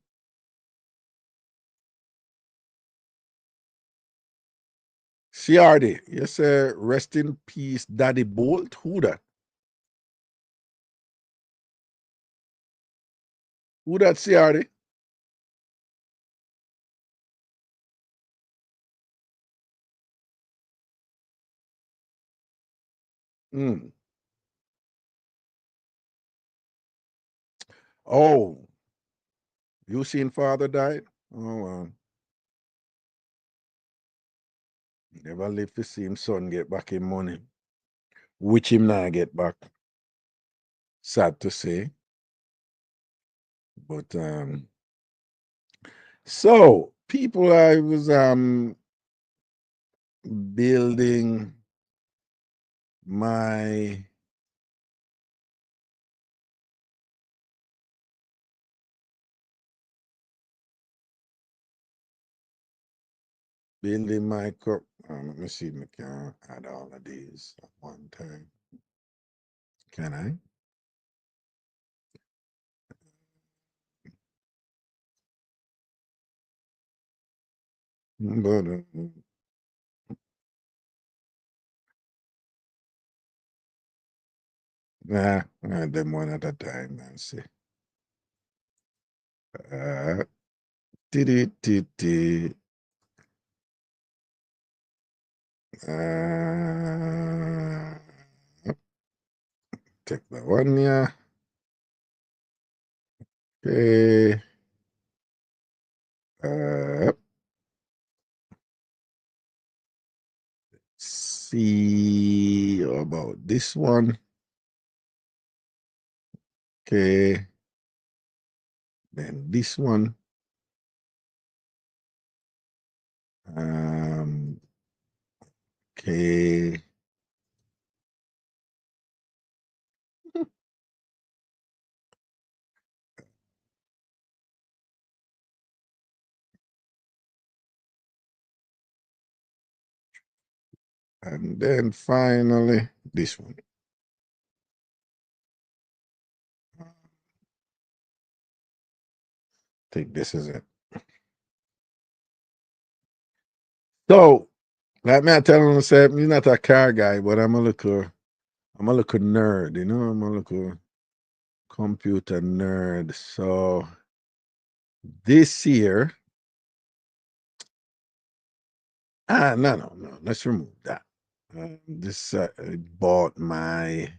CRD, you say rest in peace, Daddy Bolt. Who that? Who that CRD? Mm. Oh, you seen father died? Oh well. Never live to see him son get back him money. Which him not get back. Sad to say. But so people I was building my let me see if I can add all of these at one time. Can I? But add them one at a time and see. Uh, T. Take the one here. Okay. See about this one. Okay. Then this one. Okay. And then finally this one. I think this is it. So like me I tell him, say me not a car guy, but I'm a little nerd, I'm a little computer nerd. So this year, no. Let's remove that. This I bought my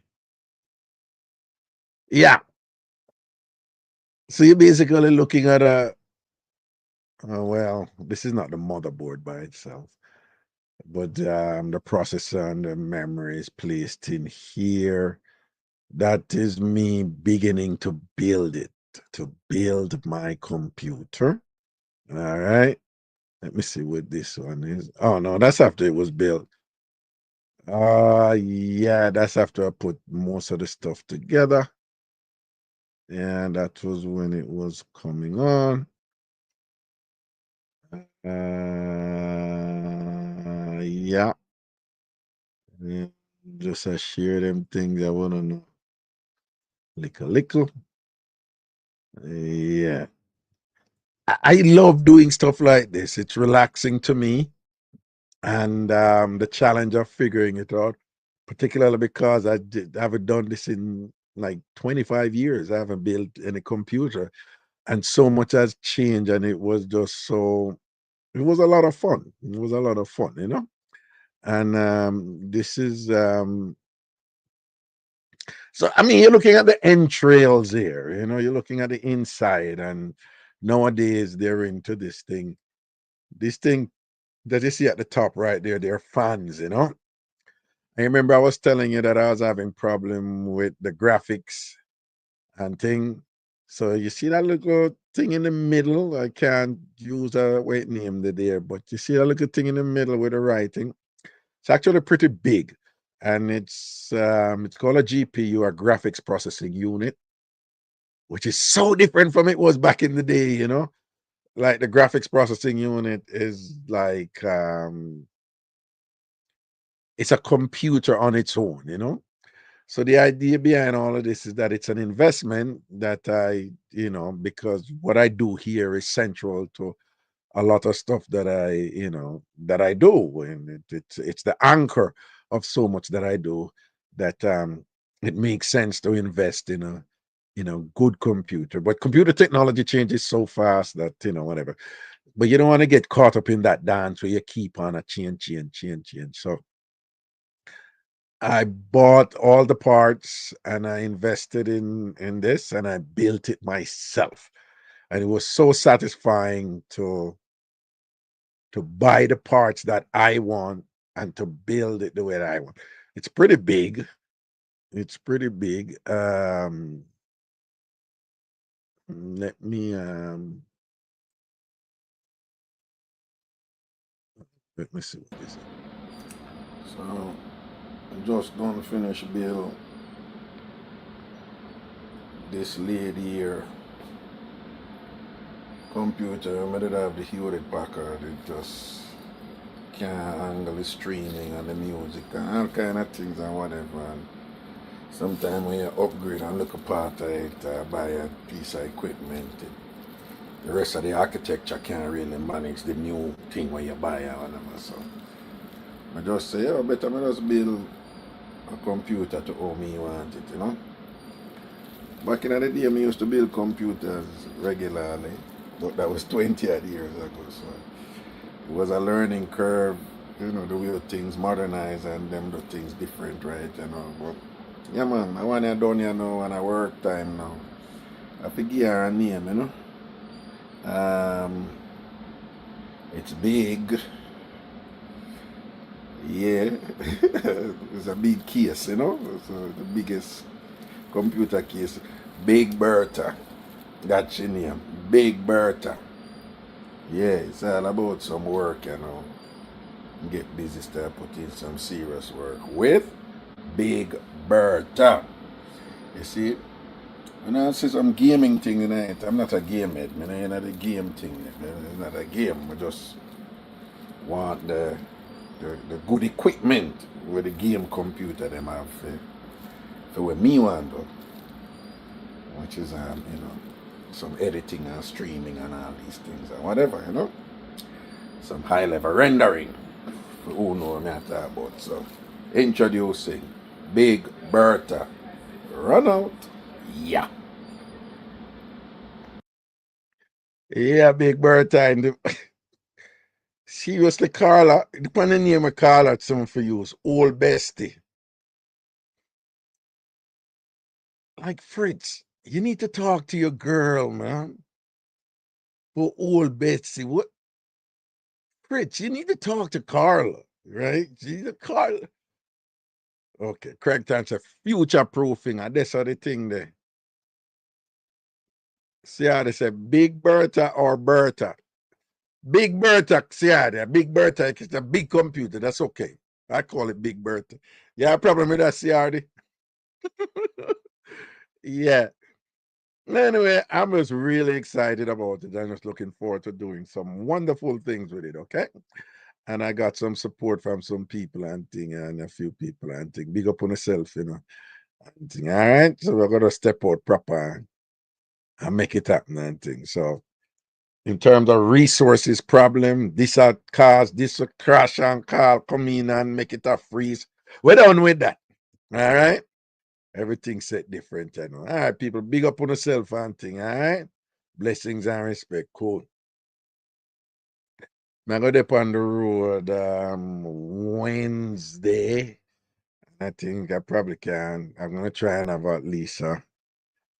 yeah. So you're basically looking at well, this is not the motherboard by itself, but the processor and the memory is placed in here. That is me beginning to build it, to build my computer. All right. Let me see what this one is. Oh no, that's after it was built. Yeah, that's after I put most of the stuff together. And that was when it was coming on. Yeah. Just I share them things I wanna know. Lickle. Yeah. I love doing stuff like this. It's relaxing to me. And the challenge of figuring it out, particularly because I haven't done this in like 25 years. I haven't built any computer, and so much has changed, and it was just so. It was a lot of fun. It was a lot of fun. And this is So I mean, you're looking at the entrails here. You know, you're looking at the inside, and nowadays they're into this thing. This thing that you see at the top right there, they're fans. You know, I remember I was telling you that I was having problem with the graphics and thing. So you see that little thing in the middle. I can't use a weight name there, but you see that little thing in the middle with the writing. It's actually pretty big, and it's called a GPU, a graphics processing unit, which is so different from it was back in the day. You know, like the graphics processing unit is like it's a computer on its own. You know, so the idea behind all of this is that it's an investment that because what I do here is central to a lot of stuff that I do, and it's the anchor of so much that I do that it makes sense to invest in a good computer. But computer technology changes so fast that whatever. But you don't want to get caught up in that dance where you keep on a change. So I bought all the parts and I invested in this and I built it myself. And it was so satisfying to buy the parts that I want and to build it the way that I want. It's pretty big. It's pretty big. Let me see what this is. So I'm just gonna finish build this lady here computer. I did have the Hewlett Packard. It just can't handle the streaming and the music and all kind of things and whatever. And sometimes when you upgrade and look apart it, buy a piece of equipment, the rest of the architecture can't really manage the new thing when you buy or whatever. So I just say, oh, better I just build a computer to how me want it, Back in the day, I used to build computers regularly, but that was 20 odd years ago. So it was a learning curve, the way things modernize and them do things different, right? But yeah, man, I want to done here now and I work time now. I forget her name, It's big. Yeah, it's a big case, So the biggest computer case. Big Bertha. That's your name. Big Bertha. Yeah, it's all about some work, Get busy, start putting some serious work with Big Bertha. You see? When I see some gaming thing tonight, I'm not a game head, man. I'm not a game thing. It's not a game. I just want the good equipment with the game computer them have for what me want though. Which is some editing and streaming and all these things and whatever, Some high level rendering. For who know what I'm talking about. So introducing Big Bertha. Run out. Yeah. Yeah, Big Bertha and seriously, Carla, depending on the name of Carla, something for use. Old bestie. Like Fritz, you need to talk to your girl, man. For old Betsy. What Fritz, you need to talk to Carla, right? Carla. Okay, Craig Tancher, future proofing, and that's how the thing there. See how they say Big Bertha or Bertha. Big Bertha, see how there. Big Bertha, it's a big computer. That's okay. I call it Big Bertha. You have a problem with that, CRD? Yeah. Anyway, I'm just really excited about it. I'm just looking forward to doing some wonderful things with it, okay? And I got some support from some people and thing, and a few people and thing. Big up on yourself, And thing. All right. So we're gonna step out proper and make it happen and thing. So in terms of resources problem, this a cause, this a crash and call, come in and make it a freeze. We're done with that. All right. Everything set different, All right, people, big up on yourself and thing, all right? Blessings and respect. Cool. Now I go up on the road Wednesday. I think I probably can. I'm gonna try and have at least a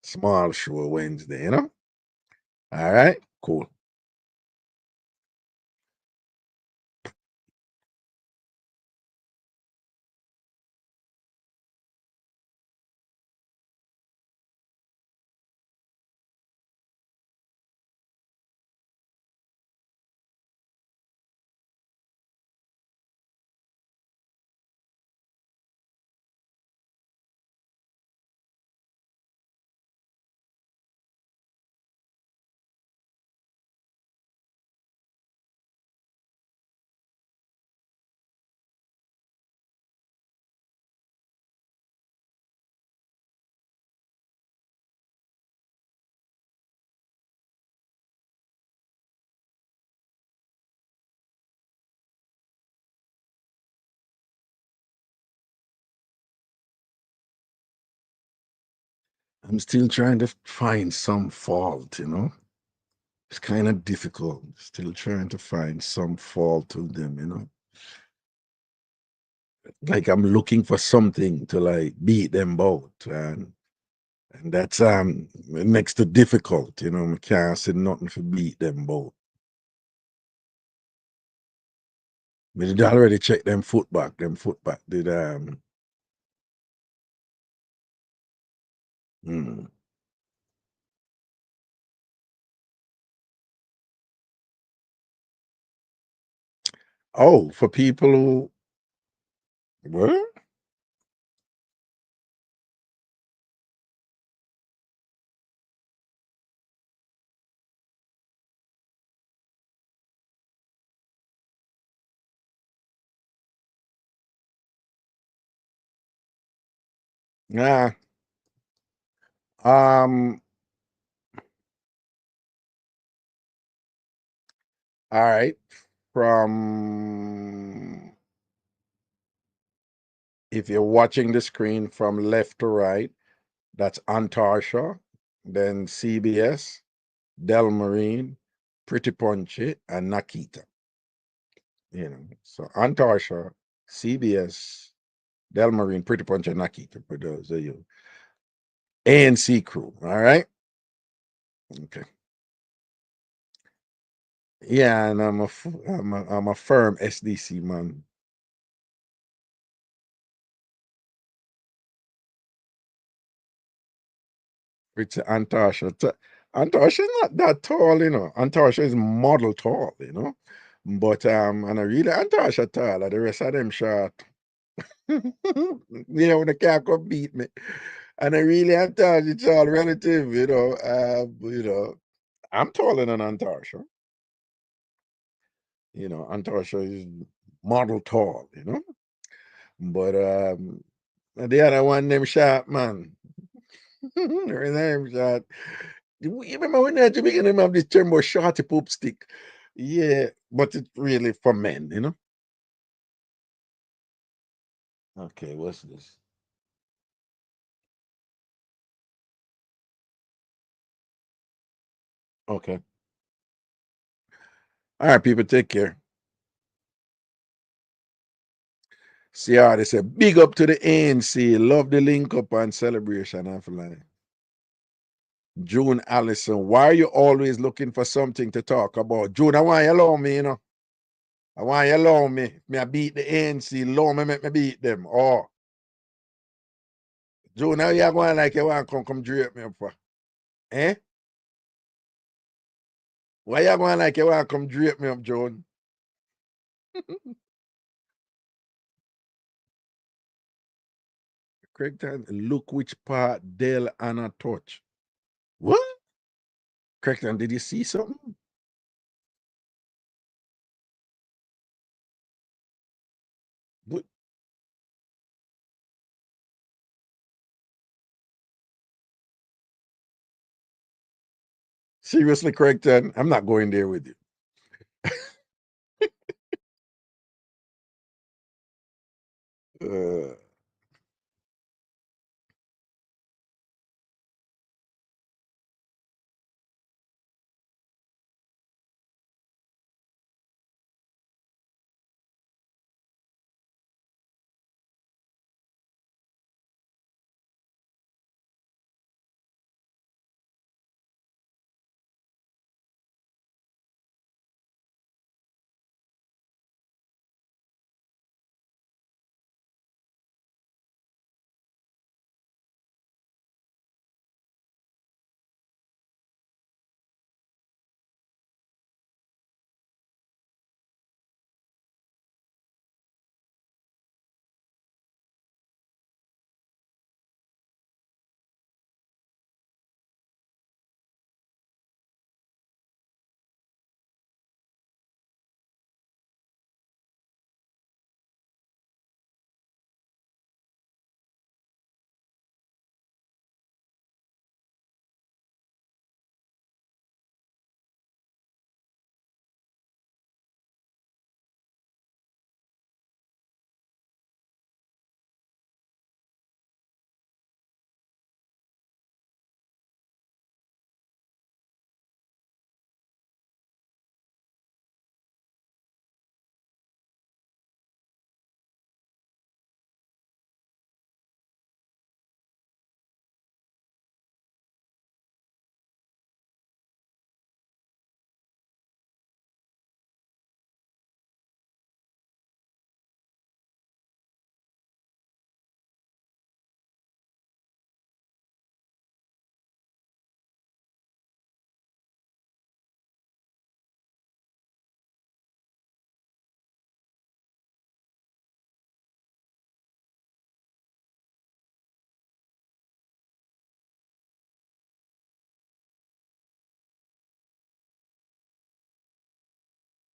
small show Wednesday, you know? All right, cool. I'm still trying to find some fault, you know? It's kind of difficult. Still trying to find some fault to them, you know? Like I'm looking for something to like beat them both. And that's next to difficult, you know. I can't say nothing for beat them both. But did already check them foot back. Them foot back did hmm. Oh, for people who what? Yeah. Um all right. From if you're watching the screen from left to right, that's Antarsha, then CBS, Del Marine, Pretty Punchy, and Nakita. You know, so Antarsha, CBS, Del Marine, Pretty Punchy, and Nakita. For those of you. ANC crew. All right. Okay. Yeah, and I'm a firm SDC man. Which Antarsha. Antarsha is not that tall, you know. Antarsha is model tall, you know. But and I really Antarsha tall, and the rest of them short. You know, when they can't come beat me. And I really Antarsha, it's all relative, you know. I'm taller than Antarsha. You know, Antarsha is model tall, you know. But the other one, them short, man. Them short. You remember when at the beginning of this term was shorty poop stick? Yeah, but it's really for men, you know. Okay, what's this? Okay. All right, people, take care. See how they say big up to the ANC. Love the link up and celebration of life. June Allison, why are you always looking for something to talk about? June, I want you alone me, you know. I want you alone me. Me I beat the ANC, alone me make me beat them. Oh. June, now you going like you want to come drape me up for? Eh? Why you going like you want to come drape me up, June? Craigton, look which part Dale Anna touch. What? Craigton, did you see something? What? Seriously, Craigton, I'm not going there with you.